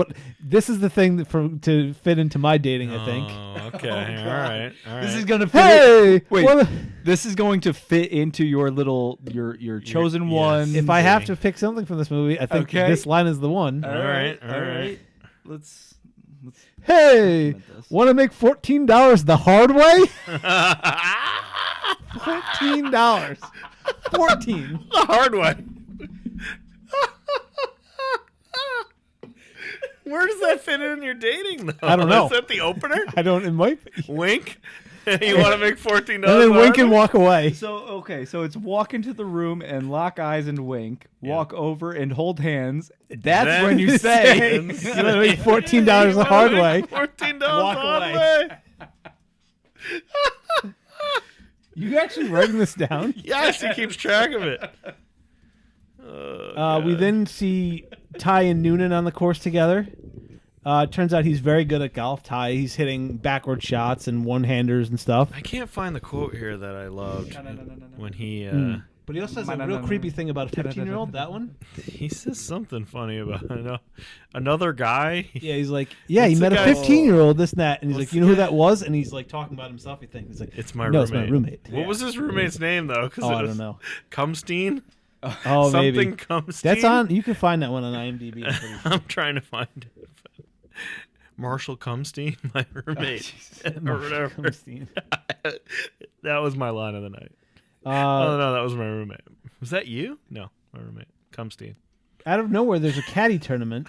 the thing that to fit into my dating, I think. Oh, okay. All right. This is gonna fit. Hey, Wait. This is going to fit into your little your chosen one. if I have to pick something from this movie, I think Okay. this line is the one. All right. Let's Hey, want to make $14 the hard way? $14. 14. The hard way. Where does that fit in your dating, though? I don't know. Is that the opener? I don't. It might be. Wink? You want to make $14? And then wink and walk away. So it's walk into the room and lock eyes and wink, walk over and hold hands. That's Then when you say You want to make $14 the hard way. $14 Walk the hard away. way. You actually writing this down? Yes, he keeps track of it. We then see Ty and Noonan on the course together. Turns out he's very good at golf. Ty, he's hitting backward shots and one-handers and stuff. I can't find the quote here that I loved when he But he also has a real creepy thing about a 15-year-old. That one. he says something funny about another guy. Yeah, he's like, yeah, he What's met the a guy- 15-year-old, this and that, and he's What's like, the you know who guy- that was? And he's like talking about himself. He thinks he's like, It's my no, roommate. it's my roommate. What was his roommate's name though? Oh, I don't know. Cumstein. Oh, Something maybe. Cumstein. That's on. You can find that one on IMDb. I'm pretty sure. I'm trying to find it. Marshall Cumstein, my roommate, or whatever. Cumstein. That was my line of the night. Uh, Oh no, that was my roommate. Was that you? No, my roommate, Cumstein. out of nowhere, there's a caddy tournament.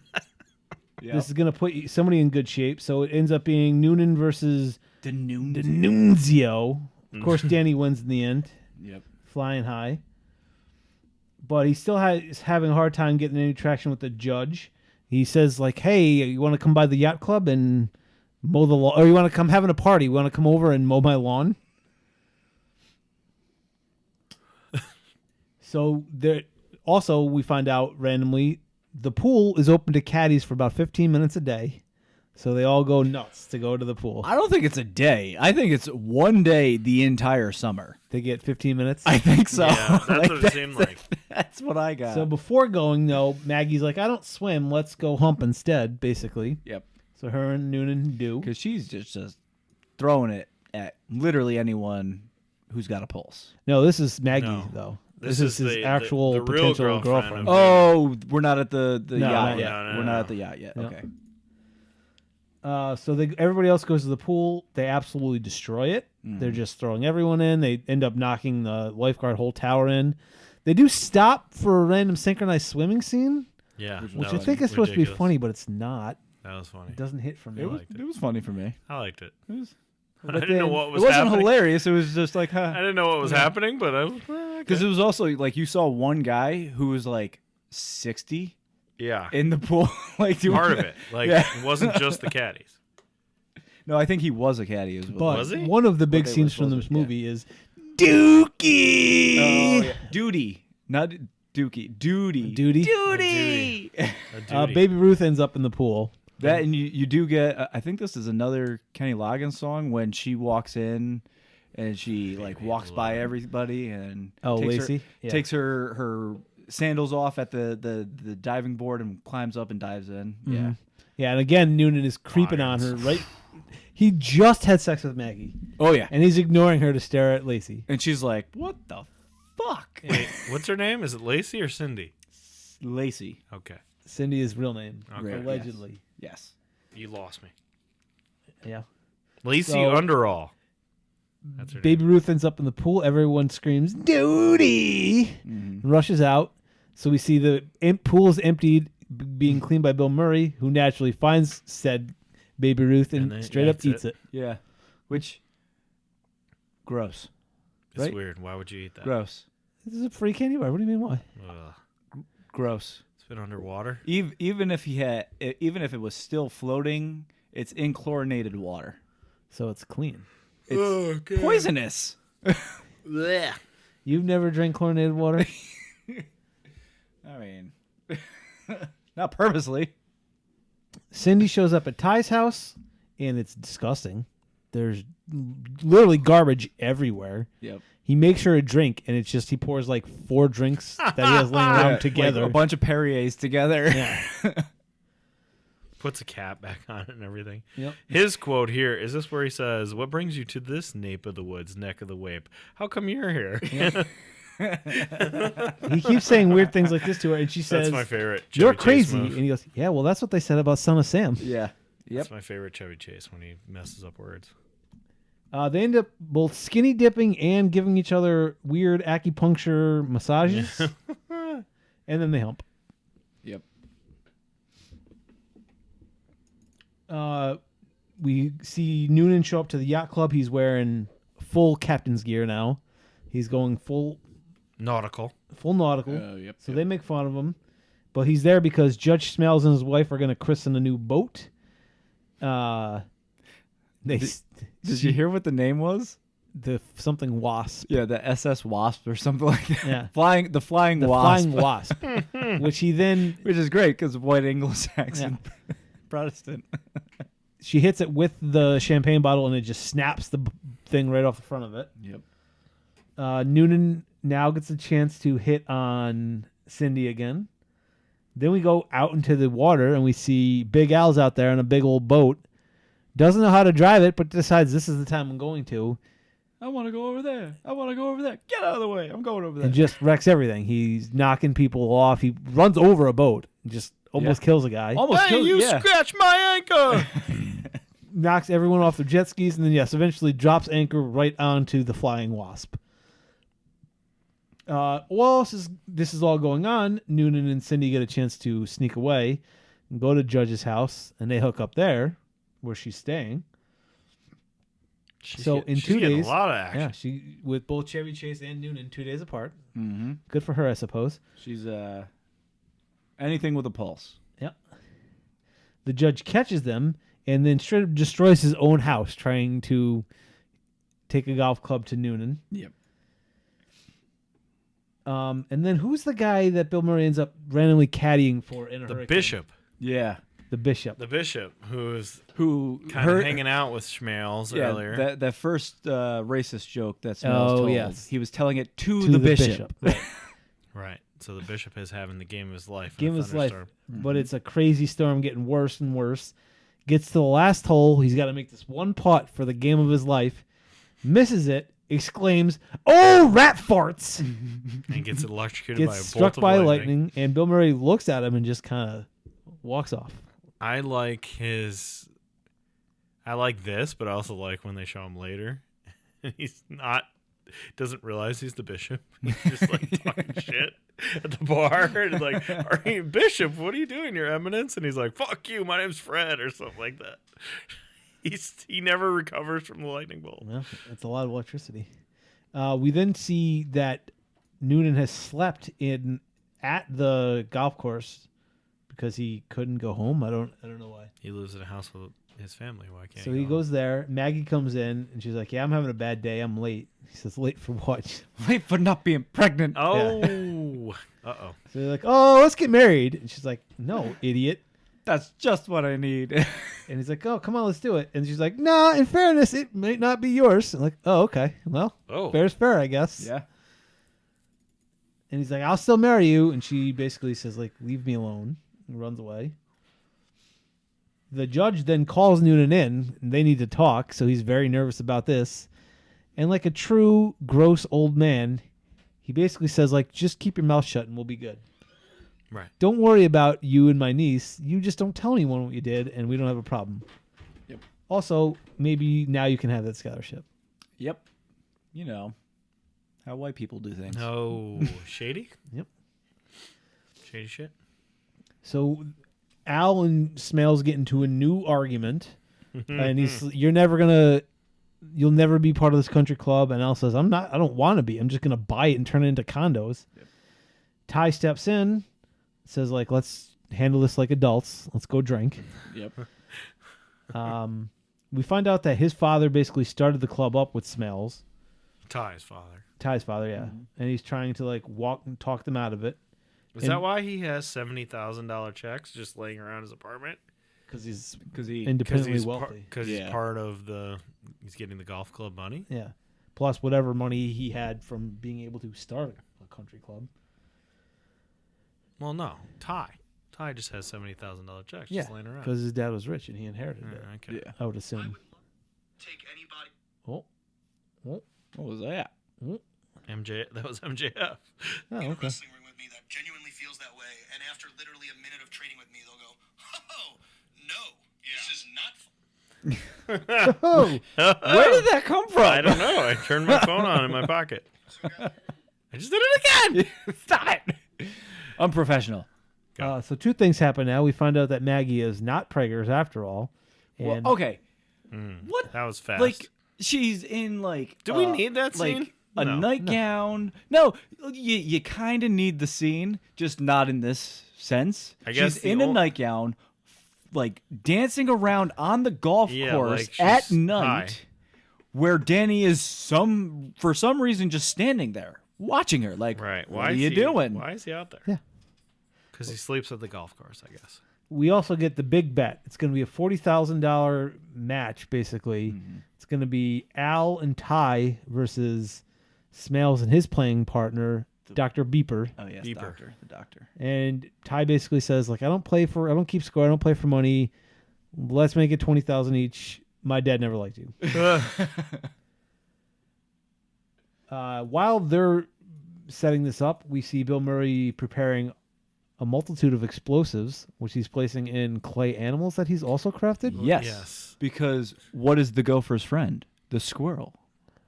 This is going to put somebody in good shape. So it ends up being Noonan versus Denunzio. Of course, Danny wins in the end. Yep. Flying high. But he still is having a hard time getting any traction with the judge. He says, like, hey, you want to come by the yacht club and mow the lawn? Or you want to come having a party? You want to come over and mow my lawn? So there. Also, we find out randomly the pool is open to caddies for about 15 minutes a day. So they all go nuts to go to the pool. I don't think it's a day. I think it's one day the entire summer. They get 15 minutes. I think so. Yeah, that's what it seemed like. That's what I got. So before going, though, Maggie's like, I don't swim. Let's go hump instead, basically. Yep. So her and Noonan do. Because she's just throwing it at literally anyone who's got a pulse. No, this is Maggie, No. though. This This is is his the actual real potential girlfriend girlfriend. of- Oh, we're not at the No, yacht not yet. yet. No, We're no. not at the yacht yet. No. Okay. So everybody else goes to the pool. They absolutely destroy it. They're just throwing everyone in. They end up knocking the lifeguard whole tower in. They do stop for a random synchronized swimming scene, Yeah. which that I think was is supposed to be ridiculous. funny, but it's not. That was funny. It doesn't hit for me. It was funny for me. I liked it. It was. I didn't know what It was wasn't happening. hilarious. It was just like, I didn't know what was happening, but I was because it was also like you saw one guy who was like 60 yeah. in the pool, like doing Part of that. it. Like Yeah. it wasn't just the caddies. No, I think he was a caddy as well. But Was he? one of the big they were scenes from supposed this to- yeah. movie is Dookie. Oh, yeah. Duty, not Dookie. Duty. Duty. Duty. A duty. Baby Ruth ends up in the pool. That and you do get. I think this is another Kenny Loggins song when she walks in, and she like walks by everybody and Oh, takes Lacey? her, Yeah. takes her sandals off at the diving board and climbs up and dives in. Yeah. Yeah, and again, Noonan is creeping on her, right? He just had sex with Maggie, Oh yeah. and he's ignoring her to stare at Lacey. And she's like, "What the fuck?" Wait, what's her name? Is it Lacey or Cindy? Lacey. Okay. Cindy is real name, Okay. allegedly. Yes. You lost me. Yeah. Lacey So- Underall. That's her Baby Ruth ends up in the pool. Everyone screams, "Duty!" Rushes out. So we see the pool is emptied, being cleaned by Bill Murray, who naturally finds said Baby Ruth and, And then straight up eats eats it. it. Yeah. Which. Gross. It's right? weird. Why would you eat that? Gross. This is a free candy bar. What do you mean, why? Ugh. Gross. It's been underwater. Even if it was still floating, it's in chlorinated water. So it's clean. It's poisonous. Blech. You've never drank chlorinated water? I mean, not purposely. Cindy shows up at Ty's house, and it's disgusting. There's literally garbage everywhere. Yep. He makes her a drink, and it's just he pours like 4 drinks that he has laying around together. Like a bunch of Perriers together. Yeah. Puts a cap back on it and everything. Yep. His quote here is this where he says, "What brings you to this nape of the woods, neck of the wape? How come you're here?" He keeps saying weird things like this to her, and she says, That's my favorite. "You're Chevy Chase crazy." move. And he goes, "Yeah, well, that's what they said about Son of Sam." Yeah. Yep. That's my favorite Chevy Chase when he messes up words. They end up both skinny dipping and giving each other weird acupuncture massages, and then they hump. Yep. We see Noonan show up to the yacht club. He's wearing full captain's gear now. He's going full Nautical. nautical. Yep. So they make fun of him, but he's there because Judge Smells and his wife are going to christen a new boat. Did you hear what the name was? the something Wasp? Yeah, the SS Wasp or something like that. Yeah. Flying The Wasp, Flying Wasp, which he then which is great because white Anglo-Saxon Protestant. she hits it with the champagne bottle and it just snaps the thing right off the front of it. Yep. Noonan now gets a chance to hit on Cindy again. Then we go out into the water and we see Big Al's out there on a big old boat. Doesn't know how to drive it, but decides this is the time I'm going to. I want to go over there. I want to go over there. Get out of the way. I'm going over there. And just wrecks everything. He's knocking people off. He runs over a boat and just almost kills a guy. Almost Hey, killed you yeah. scratched my anchor! Knocks everyone off their jet skis and then, yes, eventually drops anchor right onto the Flying Wasp. While this is all going on, Noonan and Cindy get a chance to sneak away and go to Judge's house, and they hook up there where she's staying. So in she's 2 getting days, a lot of action. yeah, she with both Chevy Chase and Noonan 2 days apart. Mm-hmm. Good for her, I suppose. She's anything with a pulse. Yep. The judge catches them and then straight up destroys his own house, trying to take a golf club to Noonan. Yep. And then who's the guy that Bill Murray ends up randomly caddying for in a The hurricane? bishop. Yeah. The bishop. The bishop, who's Who kind of hanging out with Schmales earlier. That first racist joke that Smells Oh, told. yes. He was telling it to To the bishop. Right. Right. So the bishop is having the game of his life. in Game a of his life. thunderstorm. But it's a crazy storm getting worse and worse. Gets to the last hole. He's got to make this one putt for the game of his life. Misses it. Exclaims, "Oh, rat farts!" And gets electrocuted by a Gets bolt struck of by lightning. lightning. And Bill Murray looks at him and just kind of walks off. I like this, but I also like when they show him later. He's not doesn't realize he's the bishop. He's just like talking shit at the bar and like, "Are you Bishop? What are you doing, Your Eminence?" And he's like, "Fuck you, my name's Fred," or something like that. He never recovers from the lightning bolt. Well, that's a lot of electricity. We then see that Noonan has slept at the golf course because he couldn't go home. I don't know why. He lives in a house with his family. Why can't So he he go goes there. Maggie comes in and she's like, "Yeah, I'm having a bad day. I'm late." He says, "Late for what?" Wait for not being pregnant. home? Oh, So they're like, "Oh, let's get married." And she's like, "No, idiot." That's just what I need. And he's like, "Oh, come on, let's do it." And she's like, "Nah, in fairness, it might not be yours." I'm like, "Oh, okay. Well, fair's fair, I guess." Yeah. And he's like, "I'll still marry you." And she basically says, like, "Leave me alone," and runs away. The judge then calls Noonan in, and they need to talk, so he's very nervous about this. And like a true gross old man, he basically says, like, "Just keep your mouth shut and we'll be good. right. Don't worry about you and my niece. You just don't tell anyone what you did, and we don't have a problem." Yep. Also, maybe now you can have that scholarship. Yep. You know how white people do things. No, shady. Yep. Shady shit. So Al and Smales get into a new argument, and you'll never be part of this country club. And Al says, I don't want to be. I'm just going to buy it and turn it into condos. Yep. Ty steps in, says, like, "Let's handle this like adults. Let's go drink." Yep. We find out that his father basically started the club up with Smales. Ty's father. Ty's father, yeah. Mm-hmm. And he's trying to like walk and talk them out of it. Is that why he has $70,000 checks just laying around his apartment? Because he's he independently wealthy. Because he's part of he's getting the golf club money. Yeah. Plus whatever money he had from being able to start a country club. Well, no, Ty just has $70,000 checks just laying around. Because his dad was rich and he inherited it. Okay. Yeah. I would assume. Take anybody. Oh. What was that? That was MJF. Oh, In a okay. wrestling ring with me that genuinely feels that way, and after literally a minute of training with me, they'll go, "Oh, no, this is not fun." Oh, Where did that come from? I don't know. I turned my phone on in my pocket. I just did it again. Stop it. Unprofessional. so two things happen now. We find out that Maggie is not preggers after all. Well, And okay. What? That was fast. Like, she's in, like... Do we need that like, scene? a No. nightgown. No, you kind of need the scene, just not in this sense. I guess she's the in a nightgown, like dancing around on the golf course like at she's night, high. where Danny is for some reason just standing there watching her. Like, Right. what are you doing? Why is he out there? Yeah. Because he sleeps at the golf course, I guess. we also get the big bet. It's going to be a $40,000 match, basically. Mm-hmm. It's going to be Al and Ty versus Smales and his playing partner, Dr. Beeper. Oh yes, Beeper. the doctor. And Ty basically says, like, I don't keep score. I don't play for money. Let's make it 20,000 each. My dad never liked you. While they're setting this up, we see Bill Murray preparing a multitude of explosives, which he's placing in clay animals that he's also crafted. Yes. Yes. Because what is the gopher's friend? The squirrel,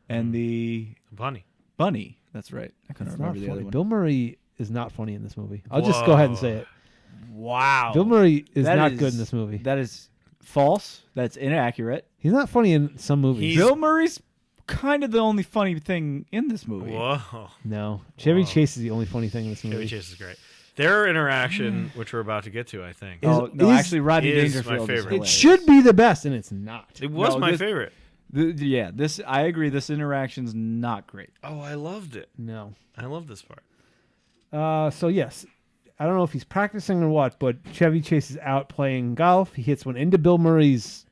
and the Bunny. bunny. That's right. I couldn't It's not remember the funny. other one. Bill Murray is not funny in this movie. I'll just go ahead and say it. Wow. Bill Murray is That not is- good in this movie. That is false. That's inaccurate. He's not funny in some movies. He's- Bill Murray's kind of the only funny thing in this movie. Whoa. No. Chevy Whoa. Chase is the only funny thing in this movie. Chevy Chase is great. Their interaction, which we're about to get to, I think. Oh, no, is- actually, Rodney is my Dangerfield is favorite. It hilarious. should be the best, and it's not. It was No, my this- favorite. Yeah, this I agree. This interaction's not great. Oh, I loved it. No. I love this part. So yes, I don't know if he's practicing or what, but Chevy Chase is out playing golf. He hits one into Bill Murray's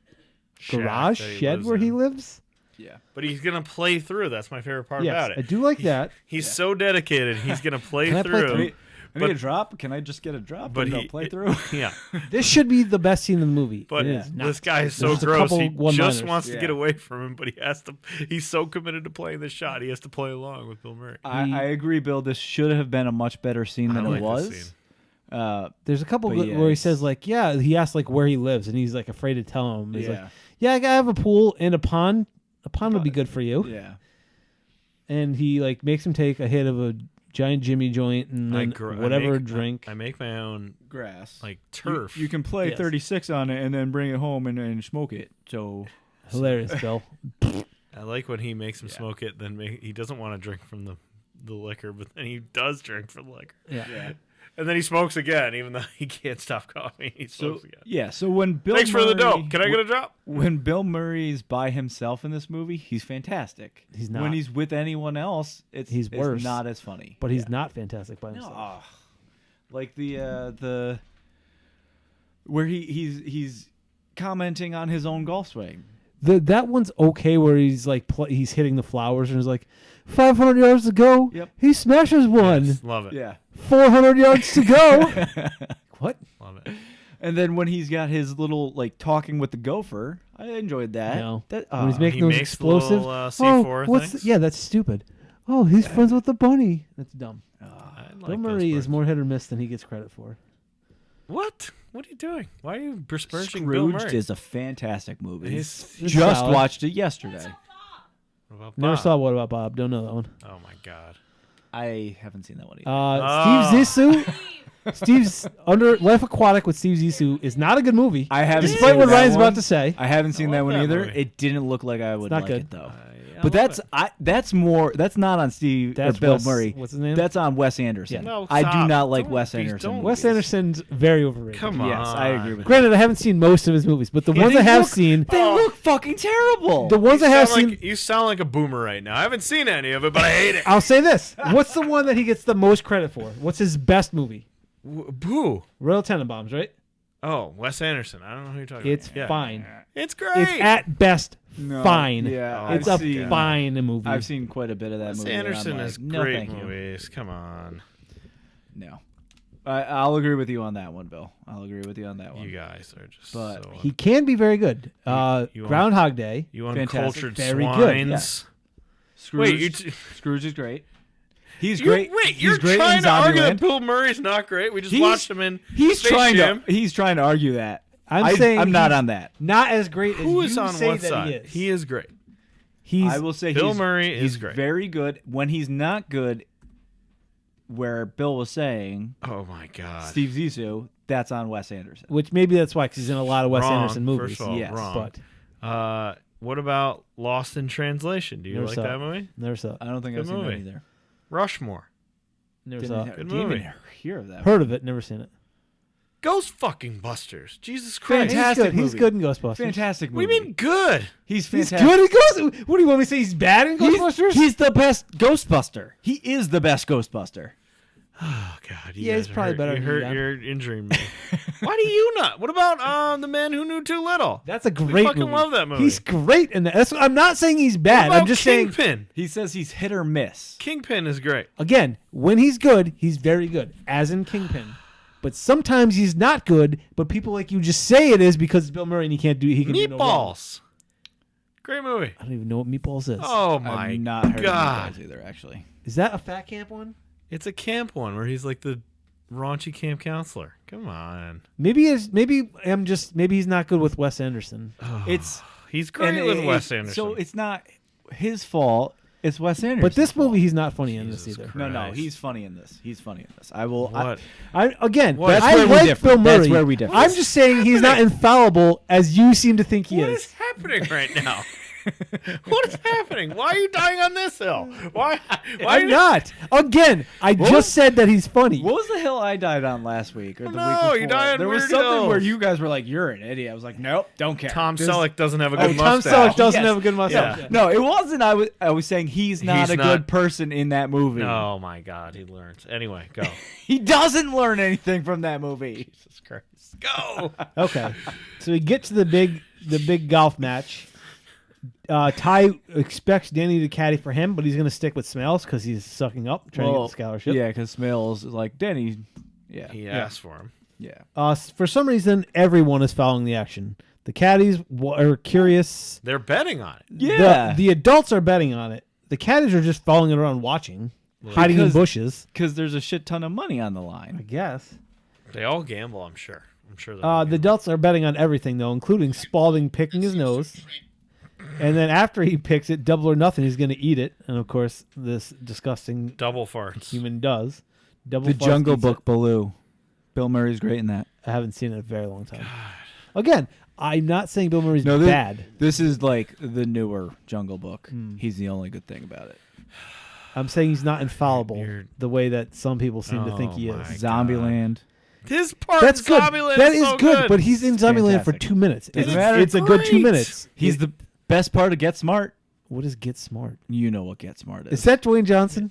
Shack garage that he shed lives where he in. lives. Yeah. But he's going to play through. That's my favorite part Yes, about it. I do like that. He's so dedicated. He's going to play Can I play through. through? I But- need a drop. Can I just get a drop? But and he no play through. Yeah. This should be the best scene in the movie. But it is not. this guy is so There's a gross. couple He one-liners. just wants to Yeah. get away from him, but he has to. He's so committed to playing the shot. He has to play along with Bill Murray. I agree, Bill. This should have been a much better scene than I like it this was. scene. There's a couple But good- yeah, where he it's- says like, yeah, he asks like where he lives, and he's like afraid to tell him. He's like, Yeah. yeah, I have a pool and a pond. A pond would be good for you. Yeah. and he like makes him take a hit of a giant Jimmy joint and then whatever drink. I make my own Grass. like turf. You can play Yes. 36 on it and then bring it home and smoke it. So Hilarious, Bill. I like when he makes him smoke it. Then he doesn't want to drink from the liquor, but then he does drink from the liquor. Yeah. And then he smokes again, even though he can't stop coughing. He smokes again. yeah. So when Bill Thanks for the Murray- dope. Can I get a drop? When Bill Murray's by himself in this movie, he's fantastic. He's not. When he's with anyone else, He's worse. It's not as funny. But he's not fantastic by himself. No. Like the where he's commenting on his own golf swing. That one's okay where he's like he's hitting the flowers and he's like 500 yards to go. Yep. He smashes one. Yes, love it. Yeah. 400 yards to go. What? Love it. And then when he's got his little like talking with the gopher, I enjoyed that. No. That When he's making He those makes the explosives. little, C4 what's things? yeah, that's stupid. Oh, he's friends with the bunny. That's dumb. I like Bill those Murray is parts. more hit or miss than he gets credit for. What? What are you doing? Why are you besmirching Bill Scrooged Murray? is a fantastic movie. It's Just solid. watched it yesterday. What about Never Bob? saw What About Bob. Don't know that one. Oh my god. I haven't seen that one either. Steve Zissou. Steve's Under Life Aquatic with Steve Zissou is not a good movie. I haven't Despite seen what that Ryan's one. about to say. I haven't seen that love one that either. movie. It didn't look like I would not like good. it though. I But love that's more. That's not on Steve That's or Bill Wes- Murray. what's his name? That's on Wes Anderson. Yeah. No, I do stop. not like Don't- Wes please Anderson. don't. Wes movies. Anderson's very overrated. Come on. Yes, I agree with that. Granted, I haven't seen most of his movies, but the ones they I have look- seen, They look fucking terrible. the ones I have sound seen, like, you sound like a boomer right now. I haven't seen any of it, but I hate it. I'll say this: what's the one that he gets the most credit for? What's his best movie? Boo. Royal Tenenbaums, right? Oh, Wes Anderson. I don't know who you're talking It's about. Yeah. fine. It's great. It's at best No, fine. yeah, it's I've a seen- fine movie. I've seen quite a bit of that Wes movie. and I'm Anderson like, is no, great thank you. movies. Come on. No, I'll agree with you on that one, Bill. I'll agree with you on that one. You guys are just But so He can be very good. you Groundhog Day. you Fantastic. uncultured Very good, swines. Scrooge, Wait, you Scrooge is great. He's You- great. Wait, he's you're great trying in to argue Zombieland. that Bill Murray's not great? We just He's- watched him in He's Space trying Jam. to. He's trying to argue that. I'm saying I'm not he's on that. Not as great as Who you is on say what that side? he is. He is great. He's I will say Bill he's, Murray is he's great. very good. When he's not good, where Bill was saying Oh my god. Steve Zissou, that's on Wes Anderson. which maybe that's why, because he's in a lot of Wes Wrong, Anderson movies. First of all, Yes, wrong. But What about Lost in Translation? Do you Never like saw that it. movie? never saw it. I don't think Good I've seen movie. that either. Rushmore. Never Didn't, saw hear- it. Good didn't movie. even hear of that. Heard of it, never seen it. Ghost fucking Busters. Jesus Christ. Fantastic. He's movie. good in Ghostbusters. Fantastic What movie. do you mean good? He's He's fantastic. good in Ghost. What do you want me to say? He's bad in Ghostbusters? He's the best Ghostbuster. He is the best Ghostbuster. Oh god. You Yeah, he's guys are probably hurt. better You than hurt. you, You're injuring me. Why do you not? What about The Man Who Knew Too Little? That's a great fucking movie. love that movie. He's great in that. That's, I'm not saying he's What bad. about I'm just saying, Kingpin? He says he's hit or miss. Kingpin is great. again, when he's good, he's very good, as in Kingpin. But sometimes he's not good, but people like you just say it is because it's Bill Murray and he can't do he can do no wrong. Meatballs. Great movie. I don't even know what Meatballs is. Oh my I've not heard god. of those either, actually. Is that a fat camp one? It's a camp one where he's like the raunchy camp counselor. Come on. Maybe he's not good with Wes Anderson. It's He's great with Wes Anderson. So it's not his fault. It's Wes Anderson. But this movie he's not funny in this Jesus either. Christ. No, he's funny in this. He's funny in this. I will. What? Again, What? That's I where we like differ. Bill Murray. That's where we differ. I'm just saying he's not infallible as you seem to think he What is. is happening right now? What is happening? Why are you dying on this hill? Why? I'm not. Again, I just said that he's funny. What was the hill I died on last week or the No, week before? you died on There was weird something hills. where you guys were like, "You're an idiot." I was like, "Nope, don't care." Tom This- Selleck doesn't have a Oh, good Tom mustache. Selleck doesn't Yes. have a good mustache. Yeah. No, it wasn't. I was saying he's not He's a not- good person in that movie. Oh my God, he learns. Anyway, go. He doesn't learn anything from that movie. Jesus Christ, go. Okay, so we get to the big golf match. Ty expects Danny to caddy for him, but he's going to stick with Smales because he's sucking up, trying to get the scholarship. Yeah, because Smales is like Denny. Yeah, He asked for him. yeah. For some reason, everyone is following the action. The caddies are curious. They're betting on it. Yeah. The adults are betting on it. The caddies are just following it around, watching, hiding in Because- bushes. Because there's a shit ton of money on the I line. guess. They all gamble. I'm sure. The adults are betting on everything, though, including Spalding picking his nose. And then after he picks it, double or nothing, he's going to eat it. And of course, this disgusting Double farts. human does. Double The farts Jungle eats Book it. Baloo. Bill Murray's great in that. I haven't seen it in a very long time. Again, I'm not saying Bill Murray's No, bad. This is like the newer Jungle Book. He's the only good thing about it. I'm saying he's not infallible You're- the way that some people seem to think he Oh, is. my Zombieland. His part That's in good. Zombieland That is is so good, but he's in Zombieland for Fantastic. 2 minutes. Doesn't It's, matter. it's a good 2 Great. minutes. He's the best part of Get Smart. What is Get Smart? You know what Get Smart is. Is that Dwayne Johnson?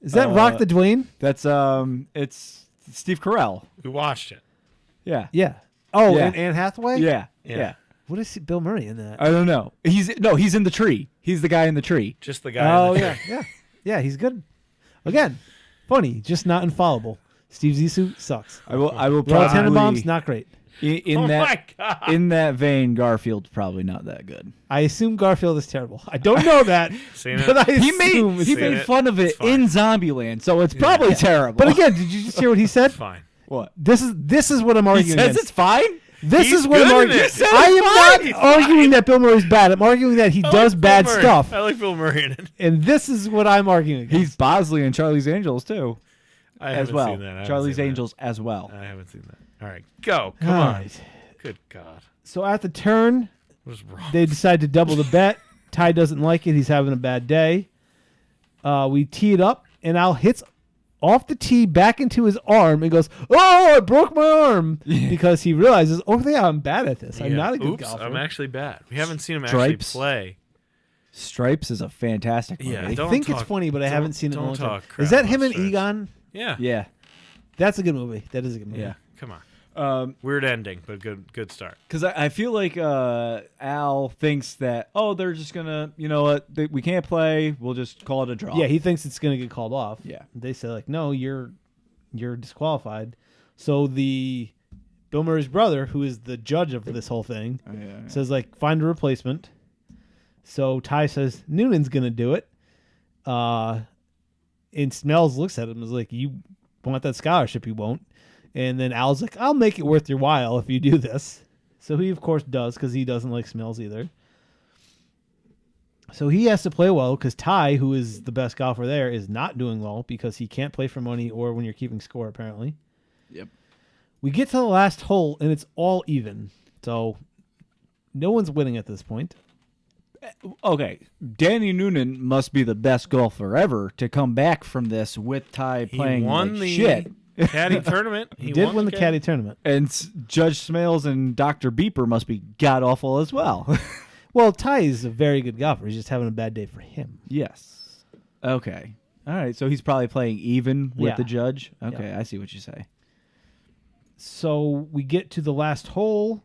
Is that Rock the Dwayne? That's it's Steve Carell. We watched it. Yeah. Yeah. Oh, Yeah. and Anne Hathaway? Yeah. Yeah. Yeah. What is Bill Murray in that? I don't know. He's in the tree. He's the guy in the tree. Just the guy. Oh, in the yeah. Yeah. Yeah, he's good. Again, funny, just not infallible. Steve Zissou sucks. I will Royal probably Tenenbaums, not great. in Oh that my God. in that vein. Garfield's probably not that good. I assume Garfield is terrible. I don't know that, Seen it? but I He assume made it's he Seen made it. fun of it It's fine. in Zombieland, so it's probably terrible. But again, did you just hear what he said? Fine. what This is what I'm he arguing says against. it's fine. This He's is what I'm good in arguing. it. He said I am it's not fine. arguing that Bill Murray's bad. I'm arguing that he I does like bad Bill Murray. stuff. I like Bill Murray in it. And this is what I'm arguing against. He's Bosley in Charlie's Angels too, I as haven't well. seen that. I haven't Charlie's seen that. Angels as well. I haven't seen that. All right, go. Come All on. right. Good God. So at the turn, What was wrong? they decide to double the bet. Ty doesn't like it. He's having a bad day. We tee it up, and Al hits off the tee back into his arm and goes, "Oh, I broke my arm!" Because he realizes, "Oh, yeah, I'm bad at this. I'm Yeah. not a good Oops, golfer." I'm actually bad. We haven't seen him Stripes. actually play. Stripes is a fantastic movie. Yeah. I Don't think it's talk- funny, but I don't- haven't seen it in a don't long time. talk crap Is that about him and Stripes. Egon? Yeah. Yeah. That's a good movie. That is a good movie. Yeah. Come on. Um, Weird ending, but good start. Because I feel like Al thinks that, they're just gonna, you know what, we can't play. We'll just call it a draw. Yeah, he thinks it's going to get called off. Yeah. They say, like, no, you're disqualified. So the Bill Murray's brother, who is the judge of this whole thing, says, like, find a replacement. So Ty says, Noonan's going to do it. And Smells looks at him and is like, you want that scholarship, you won't. And then Al's like, I'll make it worth your while if you do this. So he, of course, does because he doesn't like Smells either. So he has to play well because Ty, who is the best golfer there, is not doing well because he can't play for money or when you're keeping score, apparently. Yep. We get to the last hole, and it's all even. So no one's winning at this point. Okay, Danny Noonan must be the best golfer ever to come back from this with Ty playing he won like the shit. caddy tournament. He did win the caddy tournament. And Judge Smales and Dr. Beeper must be god awful as well. Well, Ty is a very good golfer. He's just having a bad day for him. Yes. Okay. All right. So he's probably playing even with Yeah. the judge. Okay, Yeah. I see what you say. So we get to the last hole,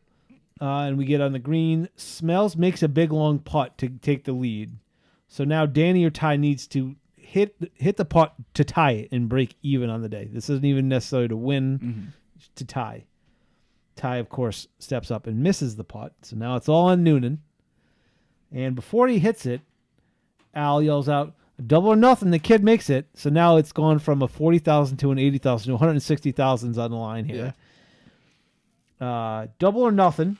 and we get on the green. Smells makes a big long putt to take the lead. So now Danny or Ty needs to hit the putt to tie it and break even on the day. This isn't even necessary to win, to tie. Ty, of course, steps up and misses the putt. So now it's all on Noonan. And before he hits it, Al yells out, double or nothing, the kid makes it. So now it's gone from a 40,000 to an 80,000 to 160,000's on the line here. Double or nothing.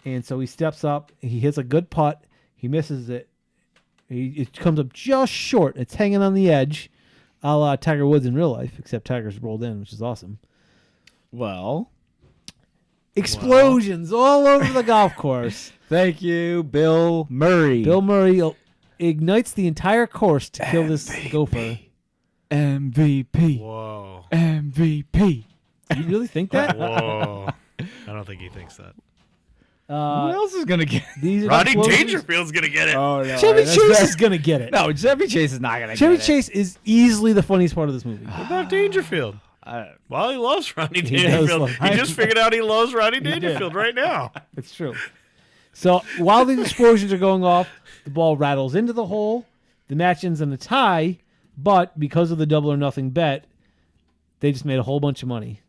And so he steps up. He hits a good putt. He misses it. It comes up just short. It's hanging on the edge, a la Tiger Woods in real life, except Tiger's rolled in, which is awesome. Well, Explosions all over the golf course. thank you, Bill Murray. Bill Murray ignites the entire course to kill this gopher. MVP. Whoa. MVP. You really think that? Whoa. I don't think he thinks that. Who else is gonna get? These are Rodney explosions. Dangerfield's gonna get it. Oh no, Chevy Chase is gonna get it. No, Chevy Chase is not gonna. Chevy get Chase is easily the funniest part of this movie. What about Dangerfield? Well, he loves Rodney He does Dangerfield. love- He just figured out he loves Rodney Dangerfield right now. It's true. So while these explosions are going off, the ball rattles into the hole. The match ends in a tie, but because of the double or nothing bet, they just made a whole bunch of money.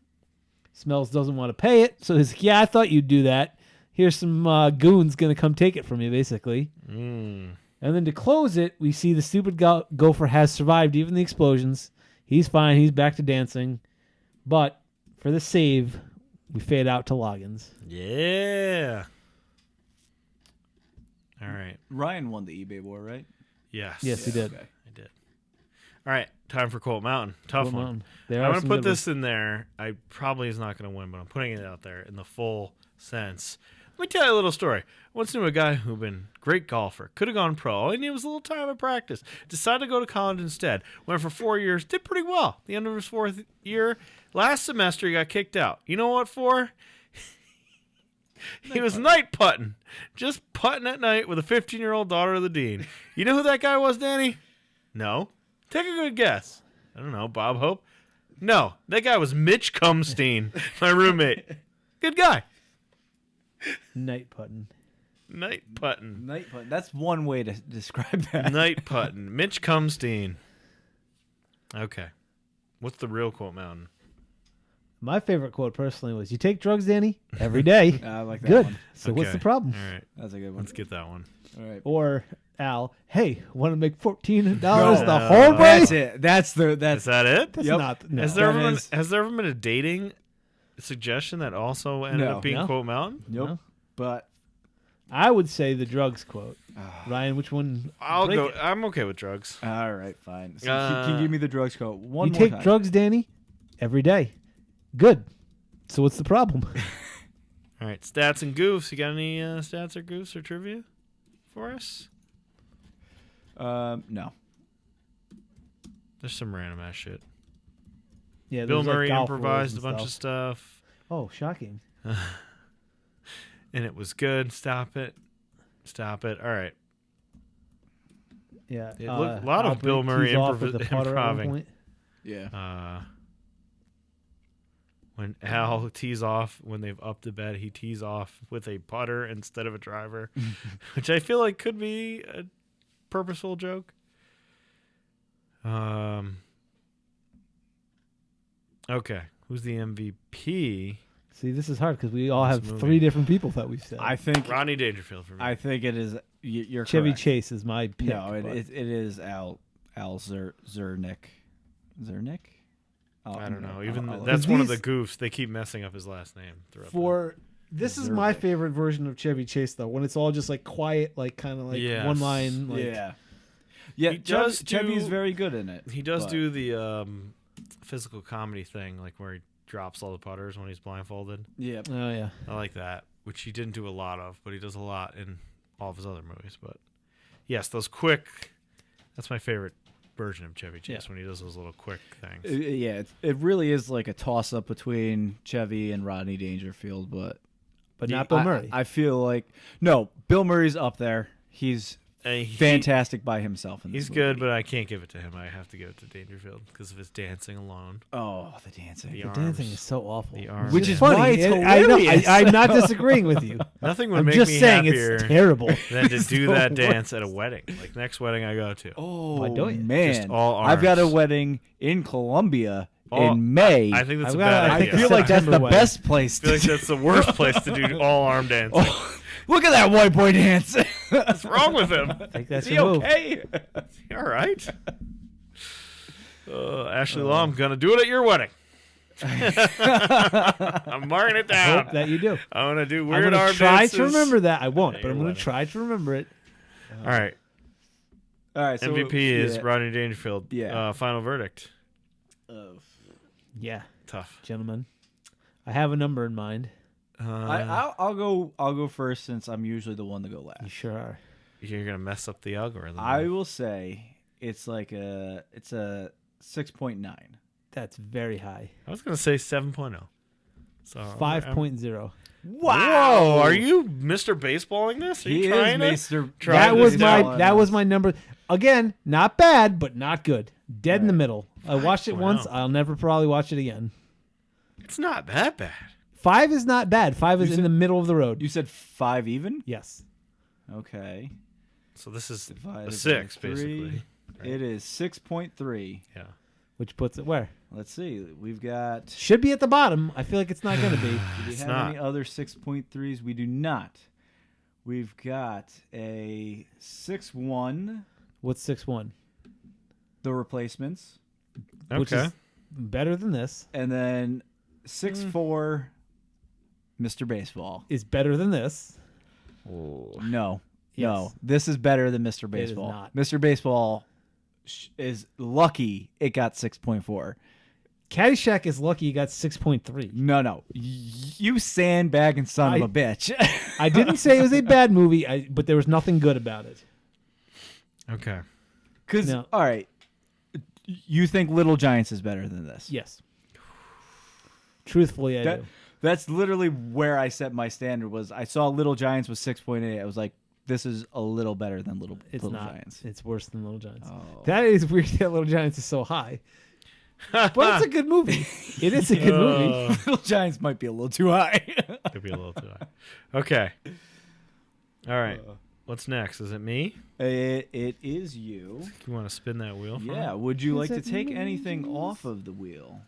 Smells doesn't want to pay it, so he's like, yeah, I thought you'd do that. Here's some goons going to come take it from you, basically. And then to close it, we see the stupid gopher has survived even the explosions. He's fine. He's back to dancing. But for the save, we fade out to Loggins. Yeah. All right. Ryan won the eBay war, right? Yes. Yes, he did. Okay. I did. All right. Time for Colt Mountain. Tough Colt one. Mountain. I'm going to put this in there. I probably is not going to win, but I'm putting it out there in the full sense. Let me tell you a little story. I once knew a guy who'd been a great golfer. Could have gone pro. All he needed was a little time of practice. Decided to go to college instead. Went for 4 years. Did pretty well. At the end of his 4th year, last semester, he got kicked out. You know what for? He was night putting. Just putting at night with a 15-year-old daughter of the dean. You know who that guy was, Danny? No. Take a good guess. I don't know. Bob Hope? No. That guy was Mitch Cumstein, my roommate. Good guy. Night putting. Night putting. Night putt. That's one way to describe that. Night putting. Mitch Cumstein. Okay. What's the real Colt Mountain? My favorite quote personally was, "You take drugs, Danny, every day." I like that Good. one. So what's Okay. the problem? All right. That's a good one. Let's get that one. All right. Or Al, "Hey, want to make $14 the No. whole way?" That's it. That's Is that it? That's Yep. not. No. Has there That ever been, is- has there ever been a dating suggestion that also ended No. up being No. Colt Mountain? Nope. No. But I would say the drugs quote. Ryan, which one? I'll Break go. it. I'm okay with drugs. all right, fine. So can you give me the drugs code one You more take time? drugs, Danny, every day. Good. So what's the problem? All right. Stats and goofs. You got any stats or goofs or trivia for us? No. There's some random ass shit. Yeah, Bill there's, like, Murray golf improvised a rules and bunch of stuff, Oh, shocking. and it was good. Stop it. Stop it. All right. Yeah. It looked- a lot of Albrecht Bill Murray tees off with the putter at one improving. point. Yeah. When Al tees off, when they've upped the bet, he tees off with a putter instead of a driver, which I feel like could be a purposeful joke. Okay, who's the MVP? See, this is hard because we all This have movie. 3 different people that we've said. I think Ronnie Dangerfield for me. I think it is. You're Chevy correct. Chase is my pick. No, but- it is Al Zernick. Zernick. I don't know. I'll- Even I'll- that's one of the These- goofs. They keep messing up his last name throughout. For this is my Zernick. favorite version of Chevy Chase though, when it's all just like quiet, like kind of like Yes. one line. Like, yeah. Yeah, He does Chevy's do- very good in it. He does but- do the physical comedy thing, like where he drops all the putters when he's blindfolded. Yeah. Oh yeah. I like that, which he didn't do a lot of, but he does a lot in all of his other movies. But yes, those quick. That's my favorite version of Chevy Chase, Yeah. when he does those little quick things. Yeah, it really is like a toss up between Chevy and Rodney Dangerfield, but Not Bill I- Murray. I feel like no, Bill Murray's up there. He's fantastic by himself. In this He's movie. good, but I can't give it to him. I have to give it to Dangerfield because of his dancing alone. Oh, the dancing. The The arms. dancing is so awful. The arms. Which It's is funny. why it's I know. hilarious. I'm not disagreeing with you. Nothing would I'm make just me saying happier it's terrible. than to It's do the that worst. dance at a wedding. Like next wedding I go to. Oh Why don't you? man, Just all I've got a arms. wedding in Colombia Oh, in May. I think that's I've a got- bad I I idea. feel like that's the September wedding. best place. I feel like to that's the worst place to do all arm dancing. Oh, look at that white boy dance. What's wrong with him? Think that's Is he your move. okay? All right. Ashley Law, I'm gonna do it at your wedding. I'm marking it down. Hope that you do. I'm gonna do I'm weird gonna arm try dances. to remember that. I won't, at but your I'm gonna wedding. try to remember it. All right. All right, so MVP is yeah. Rodney Dangerfield. Yeah. Final verdict. Yeah, Tough. gentlemen. I have a number in mind. I'll go first since I'm usually the one to go You last. sure are. You're gonna mess up the algorithm. I will say it's a 6.9. That's very high. I was gonna say 7.0. So 5.0. Whoa! Are you Mr. Baseballing this? Are He you trying is to? Mr. try That this was down. my that was my number. Again, not bad, but not good. Dead in the middle. I watched it 5.0. once. I'll never probably watch it again. It's not that bad. 5 is not bad. 5 is You in said- the middle of the road. You said 5 even? Yes. Okay. So this is Divided a by 6, 3. basically. It is 6.3. Yeah. Which puts it where? Let's see. We've got. Should be at the bottom. I feel like it's not going to be. Do we It's have not. any other 6.3s? We do not. We've got a 6.1, What's 6.1? The Replacements, Which Okay. is better than this. and then 6.4, Mr. Baseball. Is better than this. No. No, Yes. this is better than Mr. is Baseball. not. Mr. Baseball is lucky it got 6.4. Caddyshack is lucky he got 6.3. No. You sandbagging son of a bitch. I didn't say it was a bad movie, but there was nothing good about it. Okay. Because, No. all right, you think Little Giants is better than this? Yes. Truthfully, I do. That's literally where I set my standard. Was I saw Little Giants was 6.8. I was like, this is a little better than Little Giants. It's worse than Little Giants. Oh. That is weird that Little Giants is so high. But it's a good movie. It is a good movie. Little Giants might be a little too high. Could be a little too high. Okay. All right. What's next? Is it me? It is you. You want to spin that wheel? For Yeah. me? Would you like Is to it take me? anything off of the wheel?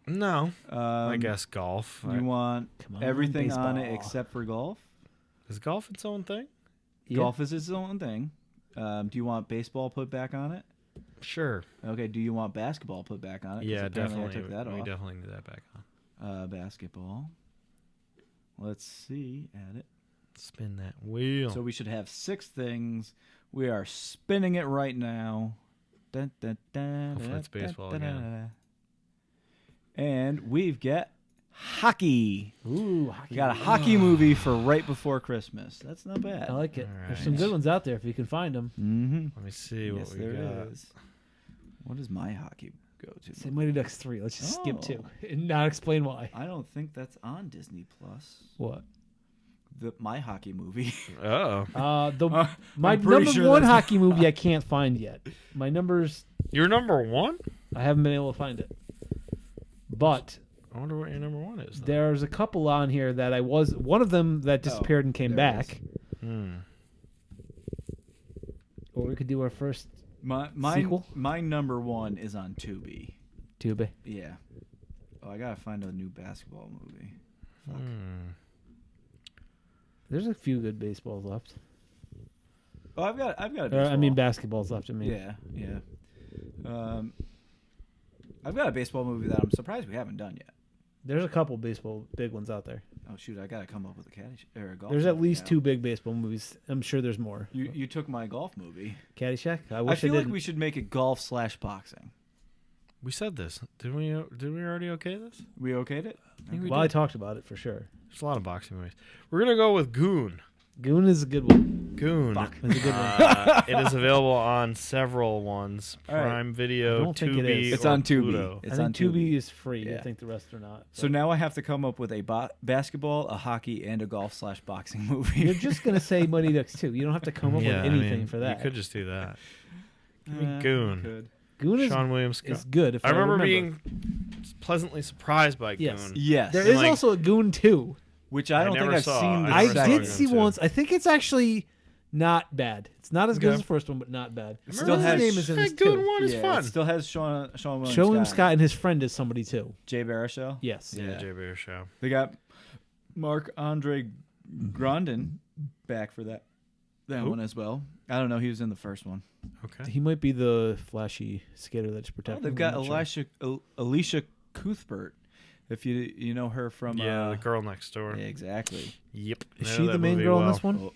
No. I guess golf. You want Come on, everything on it baseball. except for golf? Is golf its own thing? Yeah. Golf is its own thing. Do you want baseball put back on it? Sure. Okay. Do you want basketball put back on it? 'Cause Yeah, apparently definitely. I took that we off. definitely need that back on. Basketball. Let's see. Add it. Spin that wheel. So we should have 6 things. We are spinning it right now. Dun, dun, dun, Hopefully it's dun, baseball dun, dun, again. dun, dun. And we've got hockey. Ooh, hockey. We got a hockey movie for right before Christmas. That's not bad. I like it. All There's some right. good ones out there if you can find them. Mm-hmm. Let me see Yes, what we there got. is. What does my hockey go to? Say Mighty Ducks 3. Let's just skip Oh. 2 and not explain why. I don't think that's on Disney Plus. What? My hockey movie. Oh. My I'm pretty number sure one that's- hockey movie I can't find yet. My numbers, You're number one? I haven't been able to find it. But I wonder what your number one is. Then. there's a couple on here that I was one of them that disappeared and came there it back. Or we could do our first My Sequel? my number 1 is on Tubi. Tubi. Yeah. Oh, I gotta find a new basketball movie. Fuck. There's a few good baseballs left. Oh, I've got a Or, baseball. I mean basketballs left. I mean, Yeah. I've got a baseball movie that I'm surprised we haven't done yet. there's a couple baseball big ones out there. Oh shoot, I gotta come up with a Caddyshack or a golf. There's at movie least now. 2 big baseball movies. I'm sure there's more. You took my golf movie. Caddyshack. I I wish I, feel like didn't. we should make it golf/boxing. We said this. Did we already okay this? We okayed it? I think we Well, I did. talked about it for sure. There's a lot of boxing movies. We're going to go with Goon. Goon is a good one. Goon. It's a good one. It is available on several ones. All right. Prime Video, I don't think it Tubi, is. It's or on Tubi. Pluto. It's I think on Tubi Tubi. is free. I Yeah. think the rest are not. So but- now I have to come up with a basketball, a hockey, and a golf/boxing movie. You're just gonna say Mighty Ducks 2. You don't have to come up Yeah, with I anything mean, for that. You could just do that. Give me Goon. Could. Goon is, Sean William Scott. is good. If I remember being pleasantly surprised by Yes. Goon. Yes. There And, is like- also a Goon 2. Which I don't think never I've saw. seen. The I I never saw second. did Goon see 2. once. I think it's actually not bad. It's not as good Okay. as the first one, but not bad. It Still still his has- name is in this Goon too. 1 is Yeah, fun. It still has Sean William Show him Scott. Scott and his friend is somebody too. Jay Baruchel. Yes. Yeah, Yeah. Jay Bear Show. They got Marc-Andre Grandin back for that Who? one as well. I don't know. He was in the first one. Okay. He might be the flashy skater that's Oh, protecting. they've him, got I'm not sure. Alicia Cuthbert. If you know her from Yeah, the girl next door. yeah, exactly. Yep. Is I know she that the main movie girl in well. this one?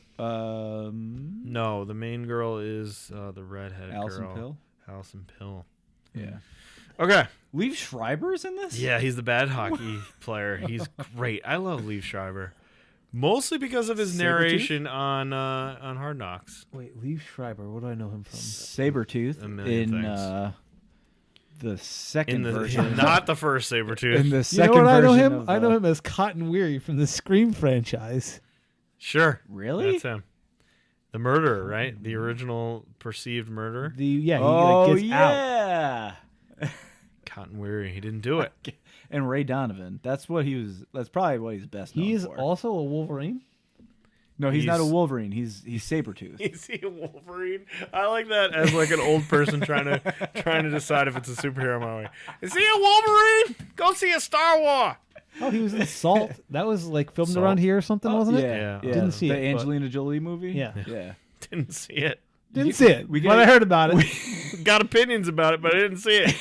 No, the main girl is the redhead Allison girl. Pill. Allison Pill. Yeah. Okay. Liev Schreiber's in this. Yeah, he's the bad hockey player. He's great. I love Liev Schreiber. Mostly because of his Sabretooth? narration on Hard Knocks. Wait, Liev Schreiber. What do I know him from? Sabretooth A million in things. the second In the version. not the first Sabretooth. in the You know second what I know version him? of, I know him as Cotton Weary from the Scream franchise. Sure. Really? That's him. The murderer, right? The original perceived murderer. He Oh gets out. yeah. Cotton Weary. He didn't do it. And Ray Donovan. That's what he was. That's probably what he's best known He's for. also a Wolverine. No, he's not a He's- Wolverine. He's Sabretooth. Is he a Wolverine? I like that as like an old person trying to decide if it's a superhero movie. Is he a Wolverine? Go see a Star Wars. Oh, he was in Salt. That was like filmed Salt. around here or something, wasn't it? Yeah. Didn't see the it, but- Angelina Jolie movie. Yeah. Yeah. Didn't see it. Didn't see it, we but gotta- I heard about it. Got opinions about it, but I didn't see it.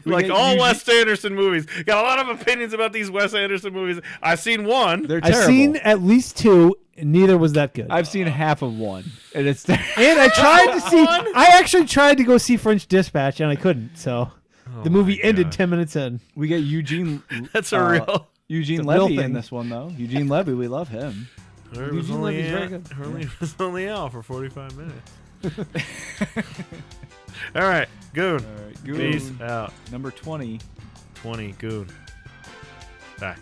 Like get- all you- Wes Anderson movies. Got a lot of opinions about these Wes Anderson movies. I've seen one. They're I've terrible. seen at least 2, neither was that good. I've seen half of one, and it's and I tried to see. I actually tried to go see French Dispatch, and I couldn't. So the movie my ended God. 10 minutes in. we get Eugene. That's a real. Eugene It's a real Levy in thing. this one though. Eugene Levy, we love him. It was Eugene only, Levy's very good. it was only out for 45 minutes. All right, Goon. All right, Goon. Peace out. Number 20. 20, Goon. Bye.